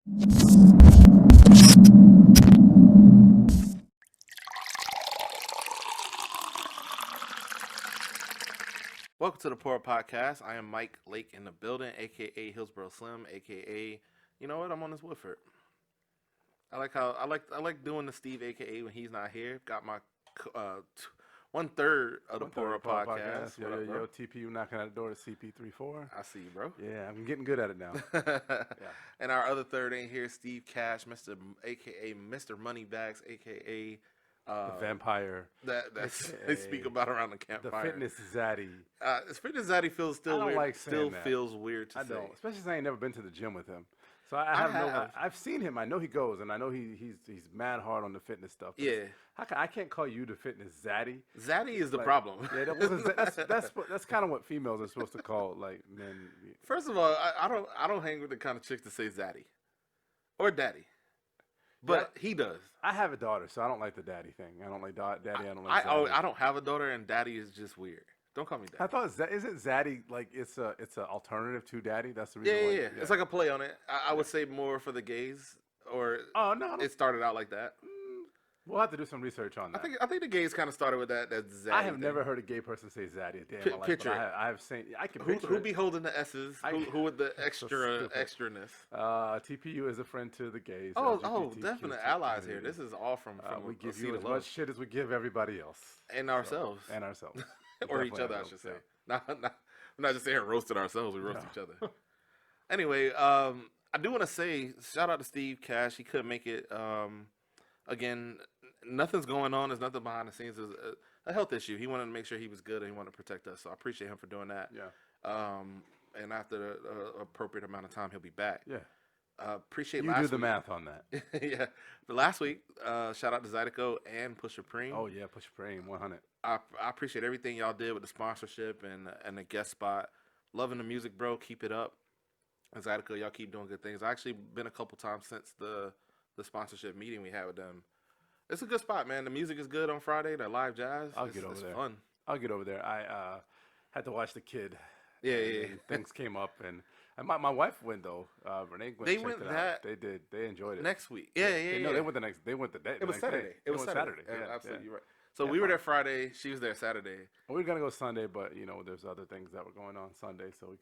Welcome to the Poor Podcast. I am Mike Lake in the building, aka Hillsboro Slim, aka you know what? I'm on this Woodford. I like doing the Steve, aka when he's not here. Got my 1/3 of the Poor Podcast. Yo, TPU knocking at the door to CP34. I see you, bro. Yeah, I'm getting good at it now. And our other third ain't here, Steve Cash, aka Mr. Moneybags, aka the vampire. That's they speak about around the campfire. The fitness zaddy. Fitness zaddy feels still weird. Like still that. Feels weird to say. Don't, especially since I ain't never been to the gym with him. So I've seen him. I know he goes, and I know he's mad hard on the fitness stuff. Yeah. I can't call you the fitness zaddy. Zaddy is the problem. Yeah, that's kind of what females are supposed to call like men. First of all, I don't hang with the kind of chicks that say zaddy or daddy. But he does. I have a daughter, so I don't like the daddy thing. I don't like daddy. I don't like. I don't have a daughter, and daddy is just weird. Don't call me daddy. I thought isn't zaddy like it's an alternative to daddy? That's the reason. Yeah. It's like a play on it. I would say more for the gays, or no, it started out like that. We'll have to do some research on that. I think the gays kind of started with that zaddy. I have never heard a gay person say zaddy a day in my life. Picture. I have seen. I can picture who be holding the S's? Who with the extraness? TPU is a friend to the gays. Definite allies here. This is all from we give you as much shit as we give everybody else, and ourselves, or each other, I should say. Not just saying roasted ourselves. We roast each other. Anyway, I do want to say shout out to Steve Cash. He couldn't make it. Again, nothing's going on. There's nothing behind the scenes. There's a health issue. He wanted to make sure he was good and he wanted to protect us. So I appreciate him for doing that. Yeah. And after the appropriate amount of time, he'll be back. Yeah. Appreciate you last do the week. math on that. Yeah. But last week, shout out to Zydeco and Push Supreme. Oh, yeah. Push Supreme, 100. I appreciate everything y'all did with the sponsorship and the guest spot. Loving the music, bro. Keep it up. And Zydeco, y'all keep doing good things. I actually been a couple times since the sponsorship meeting we had with them. It's a good spot, man. The music is good on Friday. The live jazz. It's fun. I'll get over there. I had to watch the kid. Yeah. Things came up, and my wife went though. Renee went. They went that. They did. They enjoyed it. Next week. Yeah. No, they went the next. They went the day. It was Saturday. It was Saturday. Yeah, absolutely right. So we were there Friday. She was there Saturday. We were gonna go Sunday, but there's other things that were going on Sunday, so we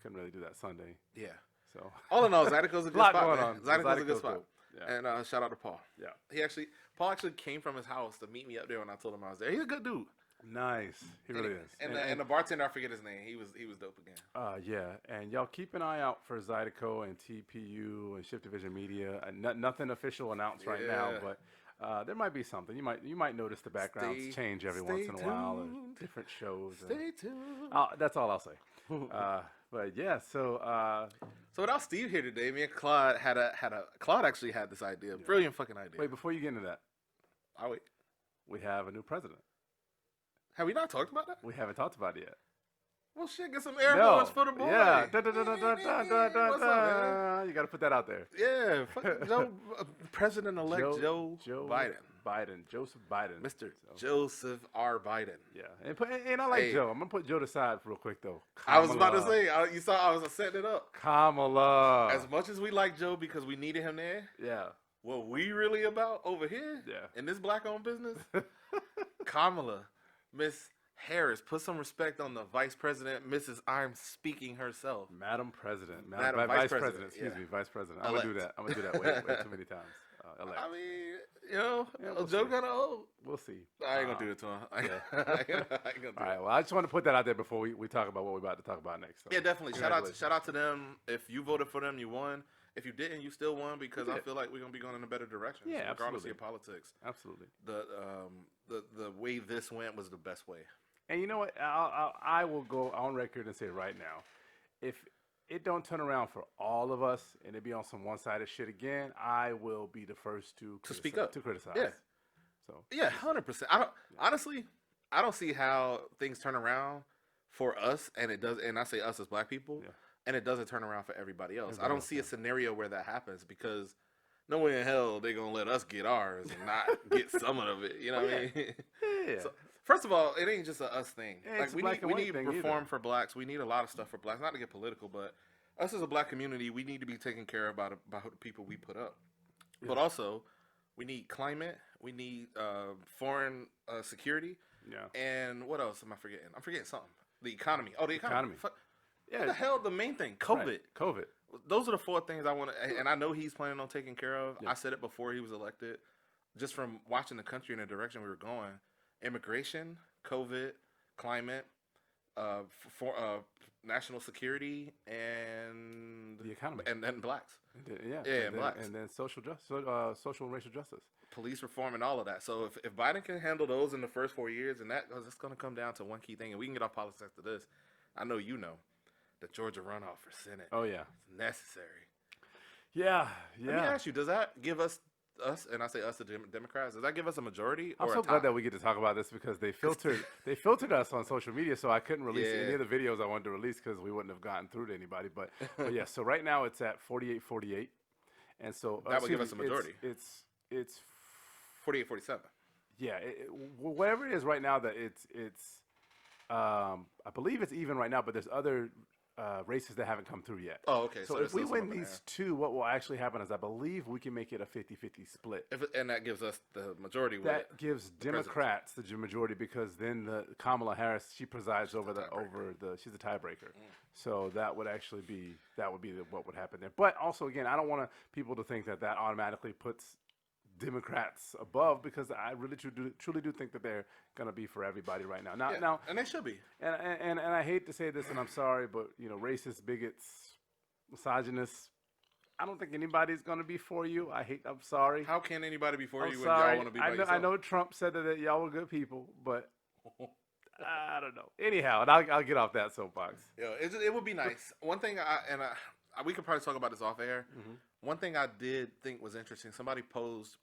couldn't really do that Sunday. Yeah. So all in all, Zydeco's a good spot. Going on. Zydeco's a good spot. Yeah. And shout out to Paul. Yeah. Paul actually came from his house to meet me up there when I told him I was there. He's a good dude. Nice. He really is. And the bartender, I forget his name. He was dope again. Yeah. And y'all keep an eye out for Zydeco and TPU and Shift Division Media. Nothing official announced right now, but there might be something. You might notice the backgrounds change every once in a while, and different shows. Stay tuned. That's all I'll say. But yeah, so without Steve here today, me and Claude Claude actually had this idea. Yeah. Brilliant fucking idea. Wait, before you get into that, I'll wait. We have a new president. Have we not talked about that? We haven't talked about it yet. Well, shit, get some air horns for the boy. Yeah. You got to put that out there. Yeah. President-elect Joe Biden. Joseph Biden. Mr. Joseph R. Biden. Yeah. And I like Joe. I'm going to put Joe to side real quick, though. Kamala. I was about to say, you saw I was setting it up. Kamala. As much as we like Joe because we needed him there. Yeah. What we really about over here? Yeah. In this black-owned business? Kamala. Miss Harris, put some respect on the vice president, Mrs. I'm speaking herself. Madam President. Madam Vice President. Excuse me, Vice President. I'm going to do that. I'm going to do that way too many times. I mean, we'll Joe kind of old. We'll see. I ain't going to do it to him. I ain't gonna do All right, well, I just want to put that out there before we talk about what we're about to talk about next. So. Yeah, definitely. Shout out to them. If you voted for them, you won. If you didn't, you still won because I feel like we're gonna be going in a better direction. Yeah, regardless of your politics. Absolutely. The way this went was the best way. And you know what? I will go on record and say right now, if it don't turn around for all of us and it be on some one-sided shit again, I will be the first to speak up, to criticize. Yeah. So 100%. Honestly, I don't see how things turn around for us, and it does. And I say us as black people. Yeah. And it doesn't turn around for everybody else. I don't see a scenario where that happens because no way in hell they're going to let us get ours and not get some of it. You know what I mean? Yeah. So, first of all, it ain't just a us thing. Yeah, like we need reform for blacks. We need a lot of stuff for blacks. Not to get political, but us as a black community, we need to be taken care of about the people we put up. Yeah. But also, we need climate. We need foreign security. Yeah. And what else am I forgetting? I'm forgetting something. The economy. Oh, the economy. Yeah. What the hell? The main thing. COVID. Right. COVID. Those are the 4 things I want to, and I know he's planning on taking care of. Yeah. I said it before he was elected. Just from watching the country in the direction we were going, immigration, COVID, climate, national security, and the economy, and blacks. And blacks, and then social and racial justice, police reform, and all of that. So if Biden can handle those in the first 4 years, and it's going to come down to one key thing, and we can get off politics after this. I know the Georgia runoff for Senate. Oh yeah, it's necessary. Yeah. Let me ask you: does that give us, and I say us, the Democrats, does that give us a majority? I'm so glad that we get to talk about this because they filtered us on social media, so I couldn't release any of the videos I wanted to release because we wouldn't have gotten through to anybody. But yeah, so right now it's at 48-48, and so that would give us a majority. It's 48-47. Yeah, whatever it is right now, that it's I believe it's even right now, but there's other races that haven't come through yet. Oh, okay. So if we win these 2, what will actually happen is I believe we can make it a 50-50 split. And that gives us the majority. That gives Democrats the majority because then Kamala Harris, she presides over she's a tiebreaker. So that would actually be what would happen there. But also, again, I don't want people to think that automatically puts Democrats above, because I really truly do think that they're going to be for everybody right now. Now, and they should be. And I hate to say this, and I'm sorry, but racist, bigots, misogynists, I don't think anybody's going to be for you. I'm sorry. How can anybody be for you when y'all want to be by yourself? I know Trump said that y'all were good people, but I don't know. Anyhow, and I'll get off that soapbox. Yeah, it would be nice. One thing, we could probably talk about this off air. Mm-hmm. One thing I did think was interesting. Somebody posed,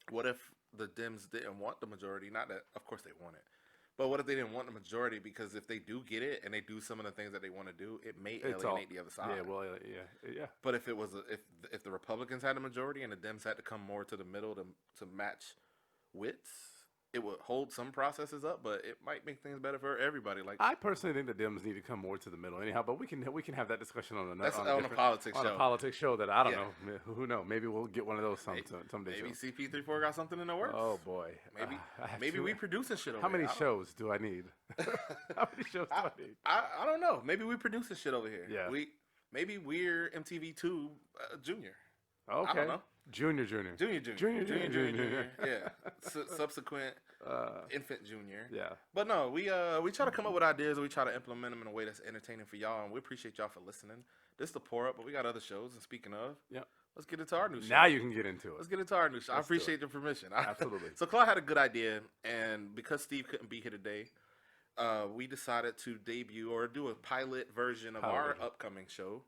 what if the Dems didn't want the majority? Not that, of course, they want it. But what if they didn't want the majority? Because if they do get it and they do some of the things that they want to do, it may alienate the other side. Yeah, well, yeah. But if it was if the Republicans had a majority and the Dems had to come more to the middle to match wits, it would hold some processes up, but it might make things better for everybody. Like, I personally think the Dems need to come more to the middle, anyhow. But we can have that discussion on a politics show that I don't know. Who knows? Maybe we'll get one of those someday. Maybe CP34 got something in the works. Oh boy, maybe we producing shit over here. How many shows do I need? How many shows do I need? I don't know. Maybe we producing shit over here. Yeah. Maybe we're MTV2 Junior. Okay. I don't know. Junior. Yeah. Subsequent infant junior. Yeah. But no, we try to come up with ideas and we try to implement them in a way that's entertaining for y'all, and we appreciate y'all for listening. This is the Pour Up, but we got other shows. And speaking of, let's get into our new show. Now you can get into it. Let's get into our new show. I appreciate the permission. Absolutely. So Claude had a good idea, and because Steve couldn't be here today, we decided to debut or do a pilot version of our upcoming show.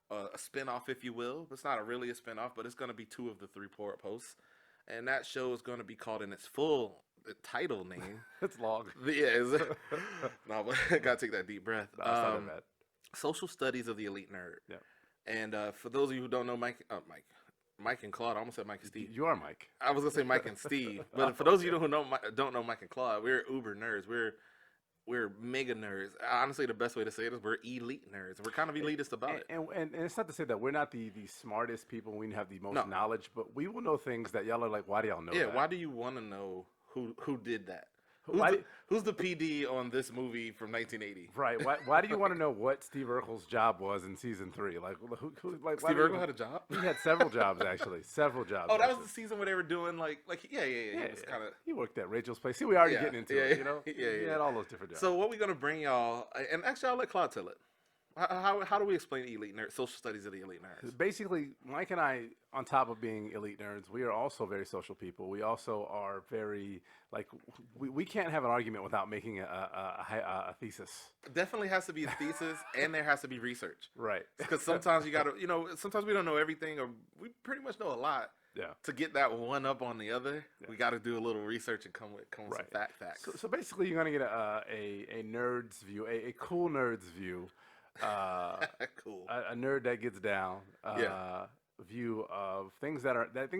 A spinoff, if you will. It's not really a spinoff, but it's going to be 2 of the 3 Pour Up posts. And that show is going to be called in its full title name. It's long. Yeah. No, but I got to take that deep breath. Not bad. Social Studies of the Elite Nerd. Yeah. And for those of you who don't know Mike and Claude, I almost said Mike and Steve. You are Mike. I was going to say Mike and Steve. But for those of you who don't know Mike and Claude, we're uber nerds. We're mega nerds. Honestly, the best way to say it is we're elite nerds. We're kind of elitist about it. And it's not to say that we're not the smartest people. We have the most knowledge, but we will know things that y'all are like, why do y'all know that? Yeah, why do you want to know who did that? Who's the PD on this movie from 1980? Right. Why do you want to know what Steve Urkel's job was in season 3? Like, Steve Urkel had a job? He had several jobs, actually. Several jobs. Oh, that was the season where they were doing yeah. He worked at Rachel's place. See, we already getting into it, you know? Yeah. He had all those different jobs. So what we're going to bring y'all, and actually I'll let Claude tell it. How do we explain elite nerd, social studies of the elite nerds? Basically, Mike and I, on top of being elite nerds, we are also very social people. We also are very, we can't have an argument without making a thesis. Definitely has to be a thesis, and there has to be research. Right. Because sometimes you got to, sometimes we don't know everything, or we pretty much know a lot. Yeah. To get that one up on the other, we got to do a little research and come with some facts. So basically, you're going to get a nerd's view, a cool nerd's view. Cool. A nerd that gets down. View of things that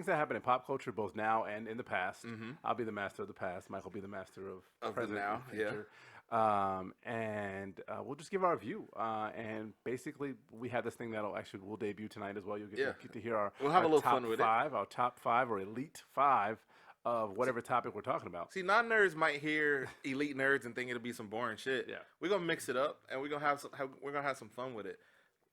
happen in pop culture, both now and in the past. Mm-hmm. I'll be the master of the past. Mike will be the master of present now. And future. and we'll just give our view. And basically, we have this thing we'll debut tonight as well. You'll get to hear our we'll have a little top fun with five, our top 5 or elite 5 of whatever topic we're talking about. See, non-nerds might hear elite nerds and think it'll be some boring shit. Yeah, we're gonna mix it up, and we're gonna have some fun with it.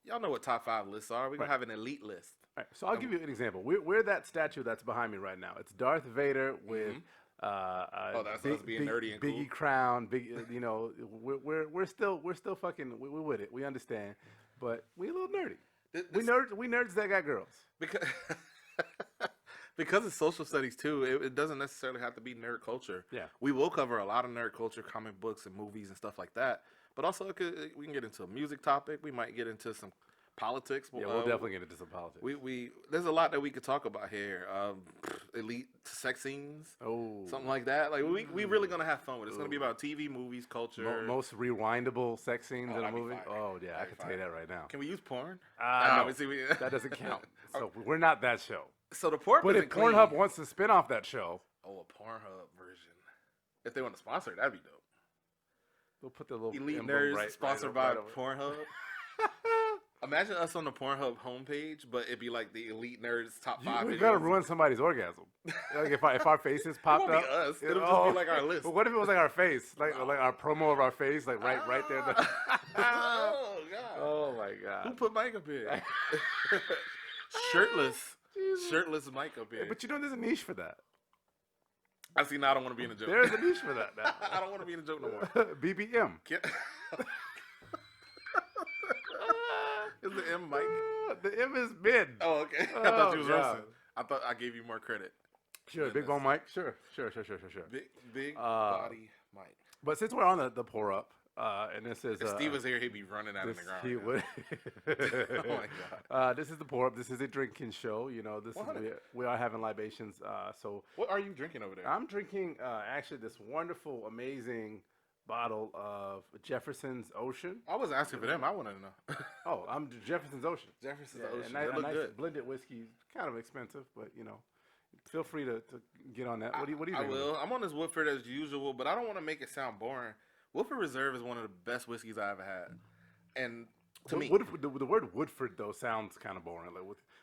Y'all know what top 5 lists are. We're gonna have an elite list. All right, so I'll give you an example. We're that statue that's behind me right now. It's Darth Vader with that's us being nerdy and Biggie cool. crown. You know, we're still fucking we're with it. We understand, but we a little nerdy. We nerds that got girls. Because it's social studies too, it doesn't necessarily have to be nerd culture. Yeah, we will cover a lot of nerd culture, comic books and movies and stuff like that. But also, we can get into a music topic. We might get into some politics. Yeah, we'll definitely get into some politics. There's a lot that we could talk about here. Elite sex scenes, something like that. Like we really gonna have fun with it. It's gonna be about TV, movies, culture. Most rewindable sex scenes in a movie. Oh yeah, I can tell you that right now. Can we use porn? No, that doesn't count. So we're not that show. So the porn. But if Pornhub wants to spin off that show, a Pornhub version. If they want to sponsor it, that'd be dope. We'll put the little Elite Nerds sponsored by Pornhub. Imagine us on the Pornhub homepage, but it'd be like the Elite Nerds top 5. We're gonna ruin somebody's orgasm. Like if our faces popped up, it'll just be like our list. But what if it was like our face, like our promo of our face, like right there? Oh god! Oh my god! Who put makeup in? Shirtless makeup in. But there's a niche for that. I see. Now I don't want to be in a joke. There's a niche for that now. I don't want to be in a joke no more. BBM. Is the M Mike? The M is mid. Oh, okay. I thought you was roasting. I thought I gave you more credit. Sure, Big Bone Mike. Sure. Big body Mike. But since we're on the pour up, and this is if Steve was here, he'd be running out of the ground. He would. Oh my god. This is the pour up. This is a drinking show. We are having libations. So what are you drinking over there? I'm drinking actually this wonderful, amazing bottle of Jefferson's Ocean. I was asking for them. I wanted to know. Oh, I'm Jefferson's Ocean. Jefferson's Ocean. And they look nice good. Blended whiskey, kind of expensive, but feel free to get on that. What do you think? I will. I'm on this Woodford as usual, but I don't want to make it sound boring. Woodford Reserve is one of the best whiskeys I ever had, and to me, the word Woodford though sounds kind of boring.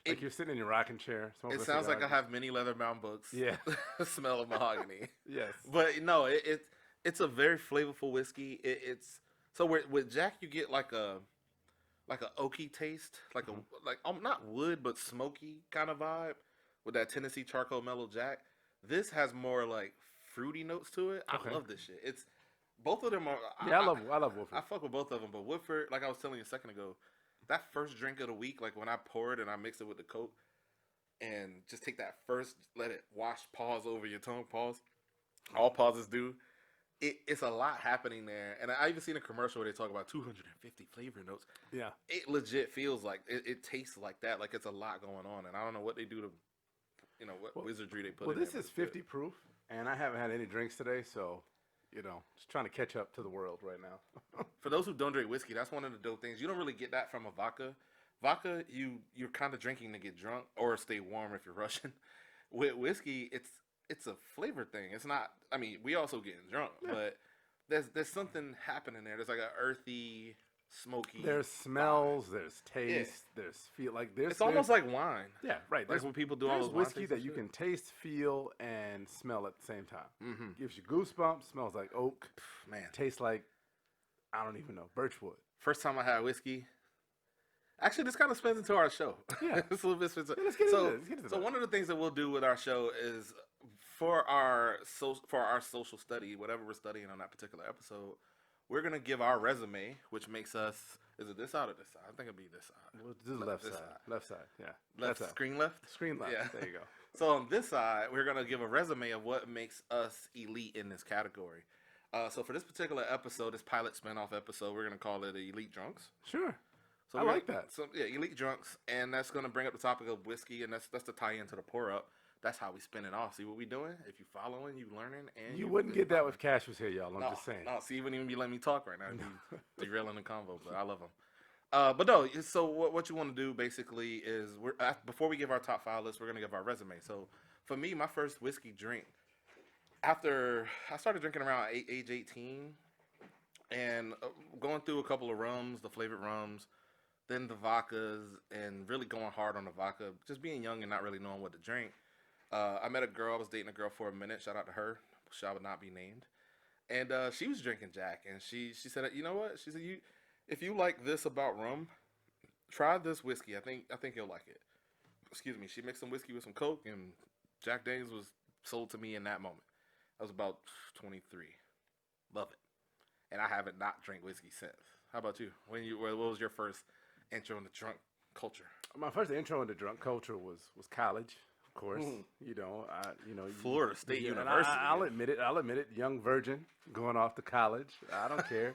Like you're sitting in your rocking chair. It sounds like I have many leather-bound books. Yeah, smell of mahogany. Yes, but no, it's a very flavorful whiskey. It's so with Jack you get like a oaky taste, like not wood but smoky kind of vibe with that Tennessee charcoal mellow Jack. This has more like fruity notes to it. Okay. I love this shit. It's both of them are. Yeah, I love Woodford. I fuck with both of them, but Woodford, like I was telling you a second ago, that first drink of the week, like when I pour it and I mix it with the Coke, and just take that first, let it pause over your tongue, pause. All pauses do. It's a lot happening there, and I even seen a commercial where they talk about 250 flavor notes. Yeah, it legit feels like it tastes like that, like it's a lot going on, and I don't know what they do to, what wizardry they put. Well, in this is 50 proof, and I haven't had any drinks today, so. Just trying to catch up to the world right now. For those who don't drink whiskey, that's one of the dope things. You don't really get that from a vodka. Vodka, you're kind of drinking to get drunk or stay warm if you're Russian. With whiskey, it's a flavor thing. It's not. I mean, we also getting drunk, but there's something happening there. There's like an earthy, smoky. There's smells. There's taste. There's feel. Like it's almost like wine. Yeah, right. Like when people do all those whiskey that you can taste, feel, and smell at the same time. Mm-hmm. Gives you goosebumps. Smells like oak. Man, tastes like I don't even know, birchwood. First time I had whiskey. Actually, this kind of spins into our show. Yeah, this a little bit spins. Yeah, let's get into it. So one of the things that we'll do with our show is for our social study, whatever we're studying on that particular episode, we're gonna give our resume, which makes us. Is it this side or this side? I think it'll be this side. Well, this is left side. Left side. Yeah. Left side. Screen left. Screen left. Yeah. There you go. So on this side, we're gonna give a resume of what makes us elite in this category. So for this particular episode, this pilot spinoff episode, we're gonna call it Elite Drunks. Sure. So I like that. So yeah, Elite Drunks, and that's gonna bring up the topic of whiskey, and that's the tie into the pour up. That's how we spin it off. See what we doing? If you following, you learning, and you wouldn't get that with Cash was here, y'all. I'm just saying. No, see, he wouldn't even be letting me talk right now. He's derailing the convo, but I love him. But no, so what you want to do basically is before we give our top 5 list, we're gonna give our resume. So for me, my first whiskey drink after I started drinking around age 18, and going through a couple of rums, the flavored rums, then the vodkas, and really going hard on the vodka. Just being young and not really knowing what to drink. I met a girl. I was dating a girl for a minute. Shout out to her. Shall not be named. And she was drinking Jack, and she said, you know what? She said, if you like this about rum, try this whiskey. I think you'll like it. Excuse me. She mixed some whiskey with some Coke, and Jack Daniels was sold to me in that moment. I was about 23. Love it. And I haven't not drank whiskey since. How about you? What was your first intro into drunk culture? My first intro into drunk culture was college, of course. You know, Florida State University. I'll admit it. Young virgin going off to college. I don't care.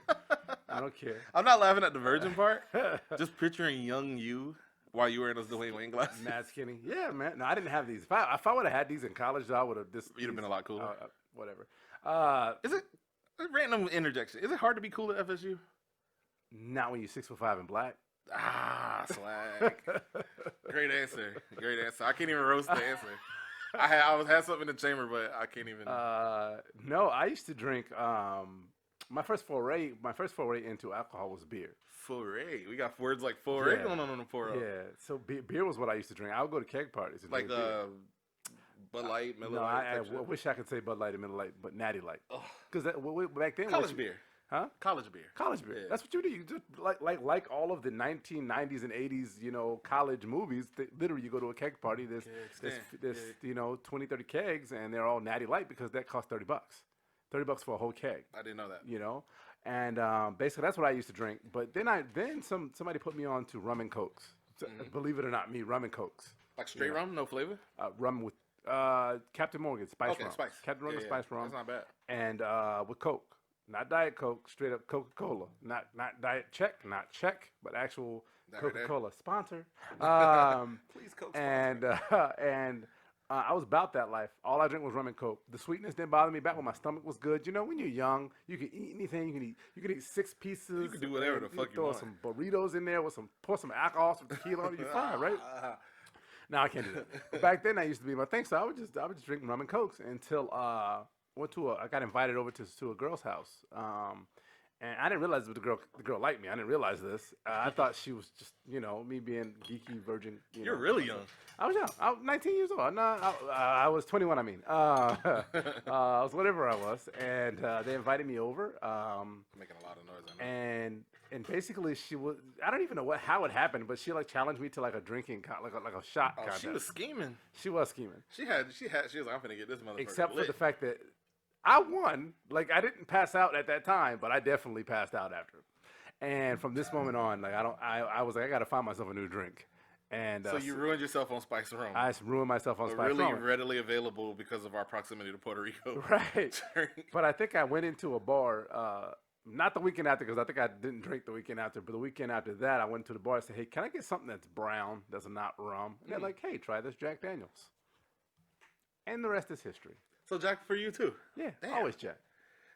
I'm not laughing at the virgin part. Just picturing young you while you were in those Dwayne Wayne glasses. Mad skinny. Yeah, man. No, I didn't have these. If I would have had these in college, though, I would have just. You'd have been a lot cooler. Whatever. Is it a random interjection? Is it hard to be cool at FSU? Not when you're 6'5" and black. Ah, swag. Great answer. I can't even roast the answer. I had something in the chamber, but I can't even. No, I used to drink. My first foray into alcohol was beer. Foray. We got words like foray going on the 4-0. Yeah. So beer was what I used to drink. I would go to keg parties. And like drink beer. Bud Light, Miller No, Lite. I wish I could say Bud Light and Miller Lite, but Natty Light. Because back then, college beer. Huh? College beer. College beer. Yeah. That's what you do. You just like all of the 1990s and 80s, college movies. Literally, you go to a keg party. There's 20, 30 kegs, and they're all Natty Light because that costs $30. $30 for a whole keg. I didn't know that. And basically that's what I used to drink. But then somebody put me on to rum and cokes. Believe it or not, rum and cokes. Like straight rum, no flavor. Rum with Captain Morgan spice rum. Spice. Captain Morgan spice rum. That's not bad. And with Coke. Not Diet Coke, straight up Coca-Cola. Not Diet not check, but actual Coca-Cola sponsor. Please, Coke sponsor. And I was about that life. All I drank was rum and Coke. The sweetness didn't bother me back when my stomach was good. When you're young, you can eat anything. You can eat 6 pieces. You can do whatever the fuck you want. Throw some burritos in there pour some alcohol, some tequila on it. You're fine, right? Now I can't do that. But back then, that used to be my thing. So I would just drink rum and Cokes until I got invited over to a girl's house. And I didn't realize the girl liked me. I didn't realize this. I thought she was just, me being geeky virgin. You're really young. I was young. I was 19 years old. I was 21, I mean. I was whatever I was. And they invited me over. Making a lot of noise, I know. And basically she was, I don't even know how it happened, but she challenged me to a drinking, like a shot contest. She was scheming. She was scheming. She was like, I'm finna get this motherfucker Except lit. for the fact that I won. I didn't pass out at that time, but I definitely passed out after. And from this moment on, I was like, I got to find myself a new drink. And so you ruined yourself on Spice Rum. I ruined myself on Spice Rum. Really readily available because of our proximity to Puerto Rico. Right. But I think I went into a bar, not the weekend after, because I think I didn't drink the weekend after, but the weekend after that, I went to the bar and said, hey, can I get something that's brown, that's not rum? And they're like, hey, try this Jack Daniels. And the rest is history. So Jack for you too? Yeah, always Jack.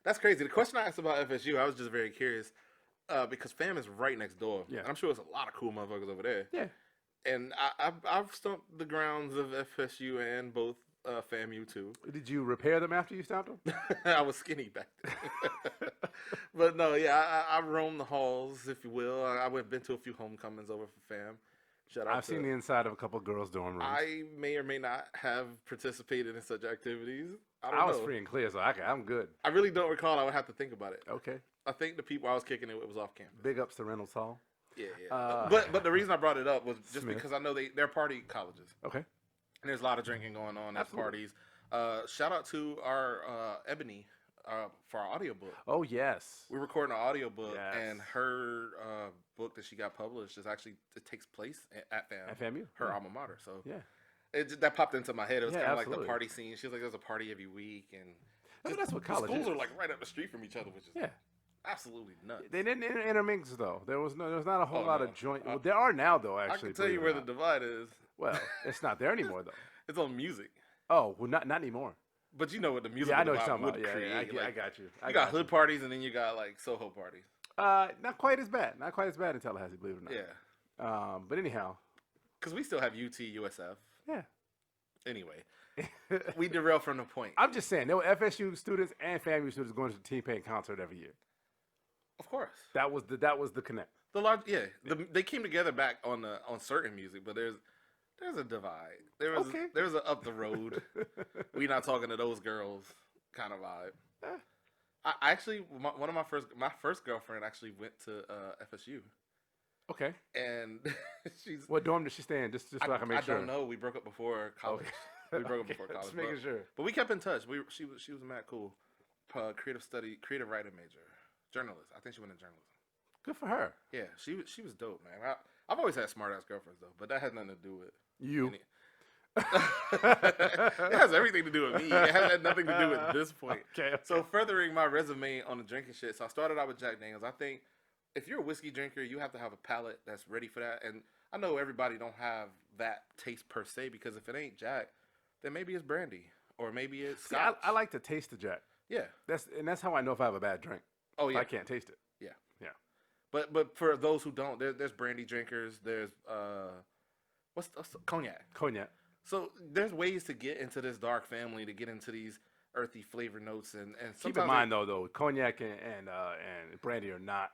That's crazy. The question I asked about FSU, I was just very curious because fam is right next door. Yeah. And I'm sure there's a lot of cool motherfuckers over there. Yeah. And I've stumped the grounds of FSU and both FAMU too. Did you repair them after you stomped them? I was skinny back then. But no, yeah, I roamed the halls, if you will. I've been to a few homecomings over for fam. I've seen the inside of a couple of girls' dorm rooms. I may or may not have participated in such activities. I was free and clear, so I'm good. I really don't recall. I would have to think about it. Okay. I think the people I was kicking it with was off campus. Big ups to Reynolds Hall. Yeah. But the reason I brought it up was just because I know they're party colleges. Okay. And there's a lot of drinking going on at parties. Shout out to our Ebony for our audiobook. Oh, yes. We're recording an audiobook, yes. and her book that she got published it takes place at FAM. At FAMU. Her alma mater. So yeah. That popped into my head. It was kind of like the absolutely. party scene. She was like, there's a party every week. And that's what college schools is. are like right up the street from each other, which is absolutely nuts. They didn't intermix, though. There was not a whole lot of joint. Well, there are now, though, actually. I can tell you where the divide is. Well, it's not there anymore, though. It's on music. Oh, well, not anymore. But you know what the music I know what you're would talking about. create. I got you. You got hood parties, and then you got like Soho parties. Not quite as bad. Not quite as bad in Tallahassee, believe it or not. Yeah. But anyhow. Because we still have UT, USF. Yeah. Anyway, we derail from the point. I'm just saying, there were FSU students and FAMU students going to the T-Pain concert every year. Of course. That was the connect. They came together back on certain music, but there's a divide. There's a up the road. We not talking to those girls kind of vibe. I actually my first girlfriend actually went to FSU. Okay. And she's what dorm did she stay in? Just so I can make sure. I don't know. We broke up before college. We broke up before college. Just making sure. But we kept in touch. She was mad cool. Creative writing major, journalist. I think she went in journalism. Good for her. Yeah, she was dope, man. I've always had smart ass girlfriends though, but that has nothing to do with you. It has everything to do with me. It has had nothing to do with this point. Okay. So furthering my resume on the drinking shit. So I started out with Jack Daniels. I think if you're a whiskey drinker, you have to have a palate that's ready for that. And I know everybody don't have that taste per se, because if it ain't Jack, then maybe it's brandy or maybe it's Scotch. I like to taste the Jack. Yeah. That's how I know if I have a bad drink. Oh yeah. I can't taste it. Yeah. Yeah. But for those who don't, there's brandy drinkers. There's what's cognac. Cognac. So there's ways to get into this dark family, to get into these earthy flavor notes, and keep in mind though, cognac and brandy are not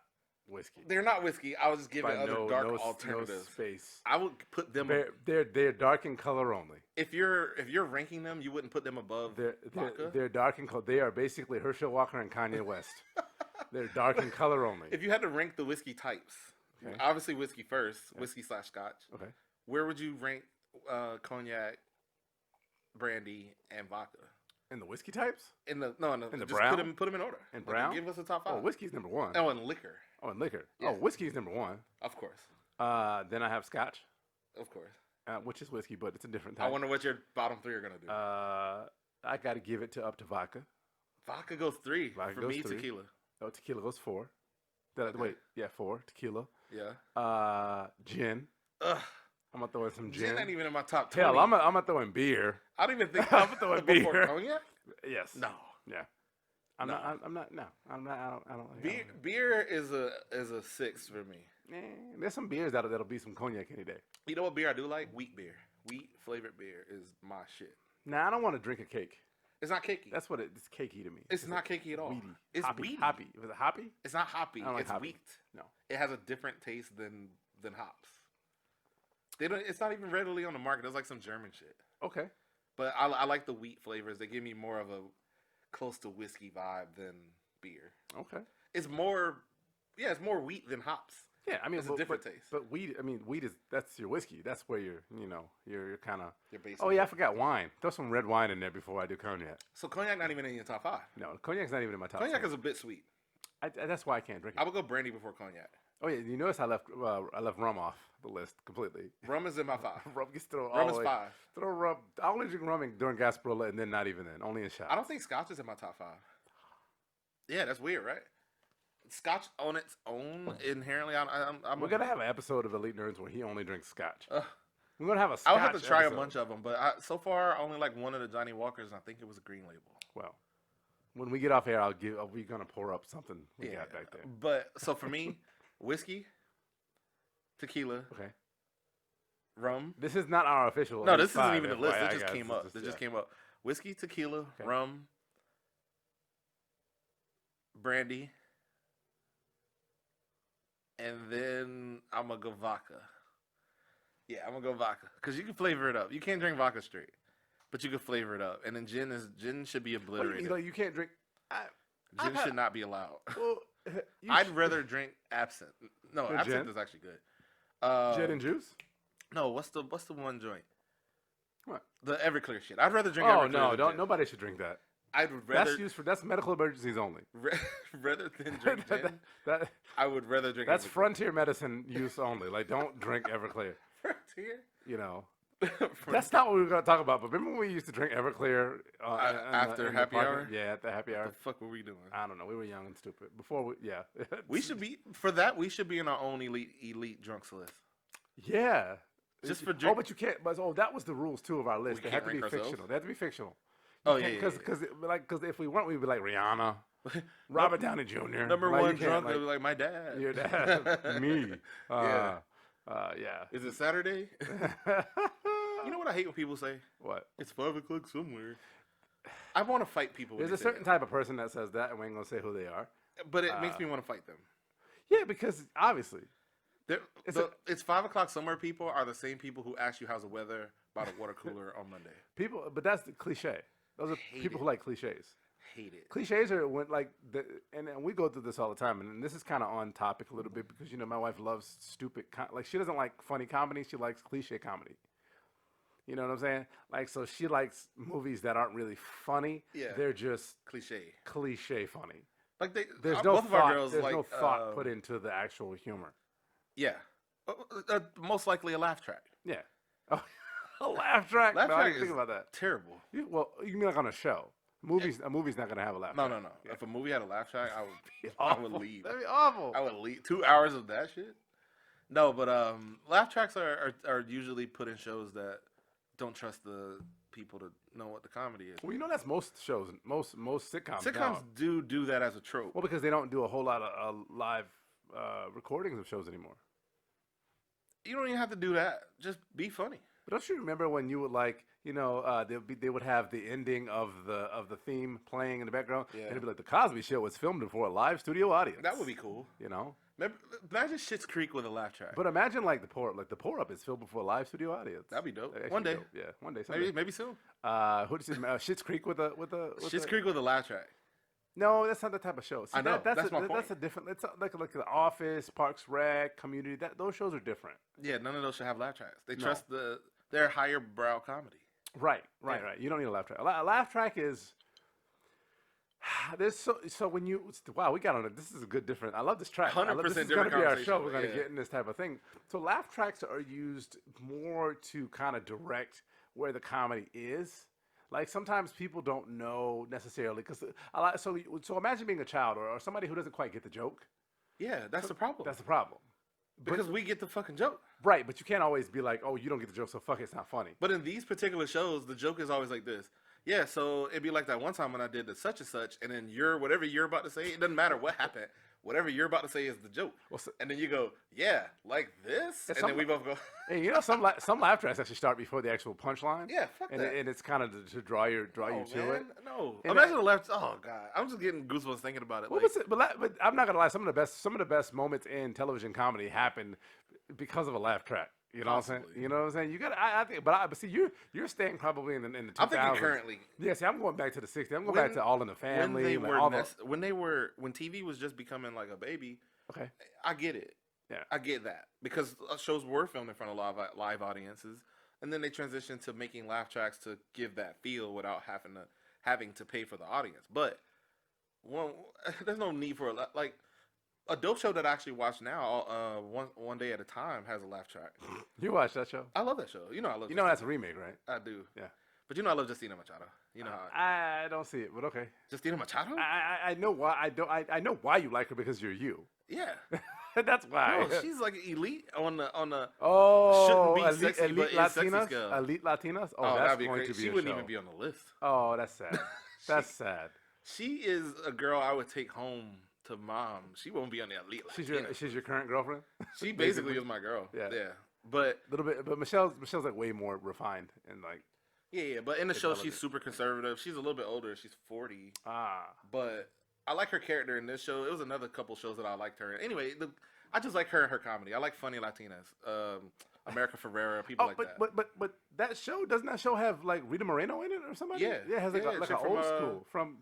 whiskey. They're not whiskey. I was just giving other dark alternatives. No space. I would put them. They're dark in color only. If you're ranking them, you wouldn't put them above vodka. They're dark in color. They are basically Herschel Walker and Kanye West. They're dark in color only. If you had to rank the whiskey types, obviously whiskey first, whiskey/scotch. Okay. Where would you rank cognac, brandy, and vodka? In the whiskey types? In the just brown? Put them in order. In brown? Give us a top 5. Oh, whiskey's number 1. Oh, and liquor. Oh, and liquor. Yeah. Oh, whiskey's number 1. Of course. Then I have scotch. Of course. Which is whiskey, but it's a different type. I wonder what your bottom 3 are gonna do. I got to give it up to vodka. Vodka goes 3. Vodka For goes me, 3. Tequila. Oh, tequila goes 4. Okay. Wait, yeah, 4. Tequila. Yeah. Gin. Ugh. I'm gonna throw in some gin. Gin ain't even in my top 20. Hell, I'm gonna throw in beer. I don't even think I'm gonna throw in beer. Cognac? Yes. No. Yeah. I'm not. No. I'm not. I don't. Beer is a 6 for me. There's some beers that'll beat some cognac any day. You know what beer I do like? Wheat beer. Wheat flavored beer is my shit. Nah, I don't want to drink a cake. It's not cakey. That's what it's cakey to me. It's not cakey at all. Weedy. It's hoppy. weedy. Hoppy. Was it hoppy? It's not hoppy. It's hoppy. wheat. No. It has a different taste than hops. They don't. It's not even readily on the market. It's like some German shit. Okay. But I like the wheat flavors. They give me more of a close to whiskey vibe than beer. Okay. It's more wheat than hops. Yeah, I mean, it's a different taste. But wheat, that's your whiskey. That's where you're kind of. You're basic. Oh yeah, I forgot wine. Throw some red wine in there before I do cognac. So cognac not even in your top 5. No, cognac's not even in my top. Cognac 5. is a bit sweet. That's why I can't drink it. I would go brandy before cognac. Oh yeah, you notice I left rum off the list completely. Rum is in my 5. Rum gets thrown. Rum is 5. Throw rum. I only drink rum during Gasparilla, and then not even then, only in shots. I don't think Scotch is in my top 5. Yeah, that's weird, right? Scotch on its own inherently. We're gonna have an episode of Elite Nerds where he only drinks Scotch. We're gonna have a Scotch. I would have to try episode. a bunch of them, but so far I only like one of the Johnny Walkers, and I think it was a green label. Well, when we get off air, we're gonna pour up something we got back there. But so for me, whiskey, tequila, okay, rum. This is not our official. No, this isn't even the the list. It just came up. It just came up. Whiskey, tequila, rum, brandy. And then I'm going to go vodka. Yeah, I'm going to go vodka. Because you can flavor it up. You can't drink vodka straight. But you can flavor it up. And then gin should be obliterated. You can't drink... Gin should not be allowed. Well, I'd rather drink absinthe. No, absinthe gin? is actually good. Gin and juice? No, what's the one joint? What? The Everclear shit. I'd rather drink Everclear. Oh, no. Nobody should drink that. I'd rather that's medical emergencies only. Rather than drink gin, I would rather drink. That's Everclear. Frontier medicine use only. Like, don't drink Everclear. Frontier. You know, that's not what we were gonna talk about. But remember when we used to drink Everclear after happy hour? Yeah, at the happy hour. What the fuck were we doing? I don't know. We were young and stupid. Before we should be for that. We should be in our own elite drunks list. Yeah. Just for drink. Oh, but you can't. But that was the rules too of our list. They had to be fictional. They had to be fictional. Because if we weren't, we'd be like Rihanna, Robert Downey Jr. Number one drunk, like my dad. Your dad, me. Yeah. Is it Saturday? You know what I hate when people say? What? It's 5 o'clock somewhere. I want to fight people. There's a certain type of person that says that, and we ain't gonna say who they are. But it makes me want to fight them. Yeah, because obviously. It's 5 o'clock somewhere. People are the same people who ask you how's the weather by the water cooler on Monday. People, but that's the cliche. Those are people who like cliches. Hate it. Cliches are when and we go through this all the time, and this is kind of on topic a little bit because my wife loves stupid like she doesn't like funny comedy, she likes cliche comedy. You know what I'm saying? Like, so she likes movies that aren't really funny. Yeah, they're just cliche funny. Like there's no thought. There's no thought put into the actual humor. Yeah, most likely a laugh track. Yeah, oh, a laugh track. Laugh track I didn't think about that. Terrible. You mean like on a show? A movie's not gonna have a laugh track. No. Yeah. If a movie had a laugh track, I would leave. That'd be awful. I would leave. 2 hours of that shit. No, but laugh tracks are usually put in shows that don't trust the people to know what the comedy is. Well, that's most shows, most sitcoms. Sitcoms do that as a trope. Well, because they don't do a whole lot of live recordings of shows anymore. You don't even have to do that. Just be funny. But don't you remember when you would they would have the ending of the theme playing in the background, and it'd be like the Cosby Show was filmed before a live studio audience. That would be cool. Imagine Schitt's Creek with a laugh track. But imagine the pour up is filmed before a live studio audience. That'd be dope. One day, dope. Yeah, one day. Someday. Maybe soon. Who did you say? Schitt's Creek with a Schitt's Creek with a laugh track. No, that's not the type of show. See, I know. That's my point. That's a different. It's like The Office, Parks Rec, Community. Those shows are different. Yeah, none of those should have laugh tracks. They trust their higher brow comedy. Right. You don't need a laugh track. A laugh track is. So when you we got on it. This is a good different. I love this track. 100% this is different. Gonna be our show. We're gonna get in this type of thing. So laugh tracks are used more to kind of direct where the comedy is. Like sometimes people don't know necessarily because so imagine being a child or somebody who doesn't quite get the joke. Yeah, that's the problem. That's the problem. Because we get the fucking joke. Right, but you can't always be like, oh, you don't get the joke, so fuck it, it's not funny. But in these particular shows, the joke is always like this. Yeah, so it'd be like that one time when I did the such and such, and then whatever you're about to say, it doesn't matter what happened. Whatever you're about to say is the joke. Well, and then you go, yeah, like this? And then we both go. And some laugh tracks actually start before the actual punchline. Yeah, fuck that. And it's kind of to draw you to it. No. Imagine the laugh. Oh, God. I'm just getting goosebumps thinking about it. But I'm not going to lie. Some of the best moments in television comedy happen because of a laugh track. You know what I'm saying? You know what I'm saying? You got. I think, but see, you're staying probably in the 2000s. I'm thinking currently. Yeah, see, I'm going back to the 60s. I'm going back to All in the Family. When TV was just becoming like a baby. Okay, I get it. Yeah, I get that because shows were filmed in front of live audiences, and then they transitioned to making laugh tracks to give that feel without having to pay for the audience. But there's no need for a dope show that I actually watch now, one day at a time, has a laugh track. You watch that show? I love that show. I love. That's a remake, right? I do. Yeah. But I love Justina Machado. I don't see it, but okay. Justina Machado? I know why. I know why you like her because you're you. Yeah. That's why. No, she's like elite on the shouldn't be elite, sexy, elite but Latinas. Sexy Elite Latinas. Oh, that's that'd be going great. to be. She a wouldn't show. even be on the list. Oh, that's sad. That's sad. She is a girl I would take home to mom. She won't be on the elite. She's your current girlfriend. She basically is my girl. Yeah. But a little bit. But Michelle's like way more refined and like. Yeah. But in the show, she's super conservative. She's a little bit older. She's 40. But I like her character in this show. It was another couple shows that I liked her in. Anyway, I just like her and her comedy. I like funny Latinas. America Ferrera, people like that. But that show, doesn't that show have like Rita Moreno in it or somebody? Yeah, it has like an old school from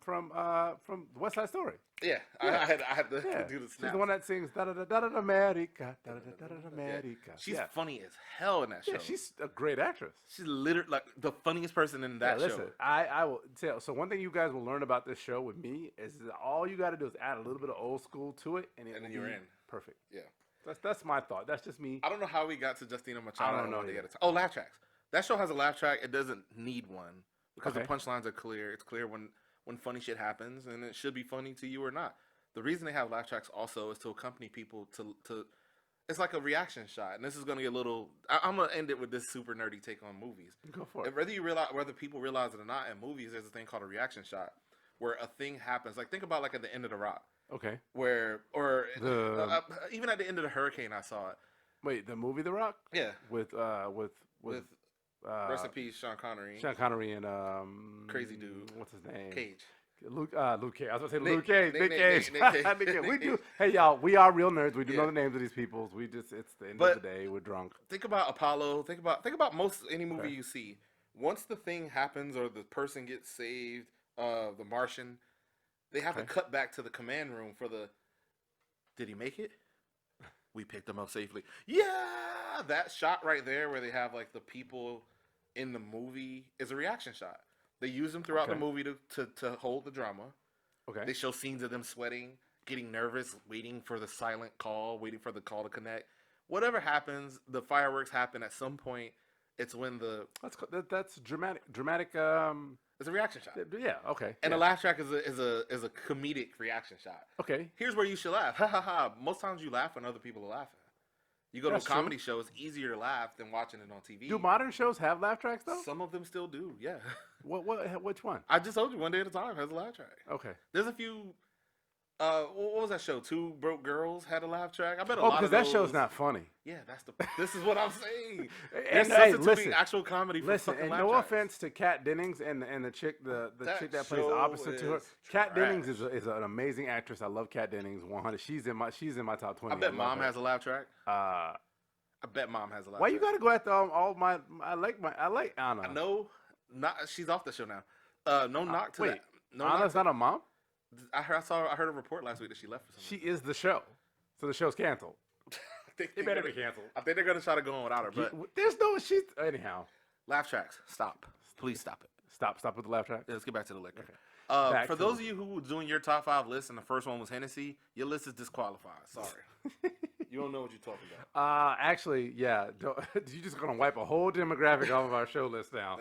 West Side Story. Yeah, I had to do the snap. She's the one that sings da da da da da America, da da da da America. She's funny as hell in that show. Yeah, she's a great actress. She's literally like the funniest person in that show. Listen, I will tell. So one thing you guys will learn about this show with me is that all you got to do is add a little bit of old school to it, and then you're in. Perfect. Yeah. That's my thought. That's just me. I don't know how we got to Justina Machado. I don't know. Oh, laugh tracks. That show has a laugh track. It doesn't need one because the punchlines are clear. It's clear when funny shit happens, and it should be funny to you or not. The reason they have laugh tracks also is to accompany people to it's like a reaction shot. And this is going to get a little. I'm going to end it with this super nerdy take on movies. Go for it. Whether people realize it or not, in movies, there's a thing called a reaction shot where a thing happens. Like think about like at the end of The Rock. Okay. Even at the end of The Hurricane, I saw it. Wait, the movie The Rock? Yeah. With rest in peace, Sean Connery. Sean Connery and crazy dude. What's his name? Cage. Luke Cage. I was going to say Luke Cage. Nick Cage. Nick Cage. We do. Hey, y'all, we are real nerds. We do know the names of these peoples. We just, it's the end of the day. We're drunk. Think about Apollo. Think about most any movie you see. Once the thing happens or the person gets saved, the Martian, they have to cut back to the command room for the, did he make it? We picked him up safely. Yeah! That shot right there where they have like the people in the movie is a reaction shot. They use them throughout the movie to hold the drama. Okay. They show scenes of them sweating, getting nervous, waiting for the silent call, waiting for the call to connect. Whatever happens, the fireworks happen at some point. It's when the that's dramatic. It's a reaction shot. Yeah. Okay. And a laugh track is a comedic reaction shot. Okay. Here's where you should laugh. Ha ha ha. Most times you laugh when other people are laughing. You go to a comedy show, it's easier to laugh than watching it on TV. Do modern shows have laugh tracks though? Some of them still do. Yeah. Which one? I just told you One Day at a Time has a laugh track. Okay. There's a few. What was that show? Two Broke Girls had a laugh track. I bet a lot of because that show's not funny. Yeah, this is what I'm saying. And listen, actual comedy. And no offense to Kat Dennings and the chick the chick that plays opposite to her. Kat Dennings is an amazing actress. I love Kat Dennings. 100. She's in my top 20. I bet Mom has a laugh track. I bet Mom has a laugh. Why you gotta go after all my? I like Anna. I know. She's off the show now. No knock to that. No, Anna's not a mom. I heard a report last week that she left for something. She is the show, so the show's canceled. It better be canceled. I think they're gonna try to go on without her. But there's no anyhow. Laugh tracks, stop. Please stop it. Stop with the laugh track. Yeah, let's get back to the liquor. Okay. For those of you who were doing your top 5 list and the first one was Hennessy, your list is disqualified. Sorry. You don't know what you're talking about. Actually, yeah. You're just gonna wipe a whole demographic off of our show list now.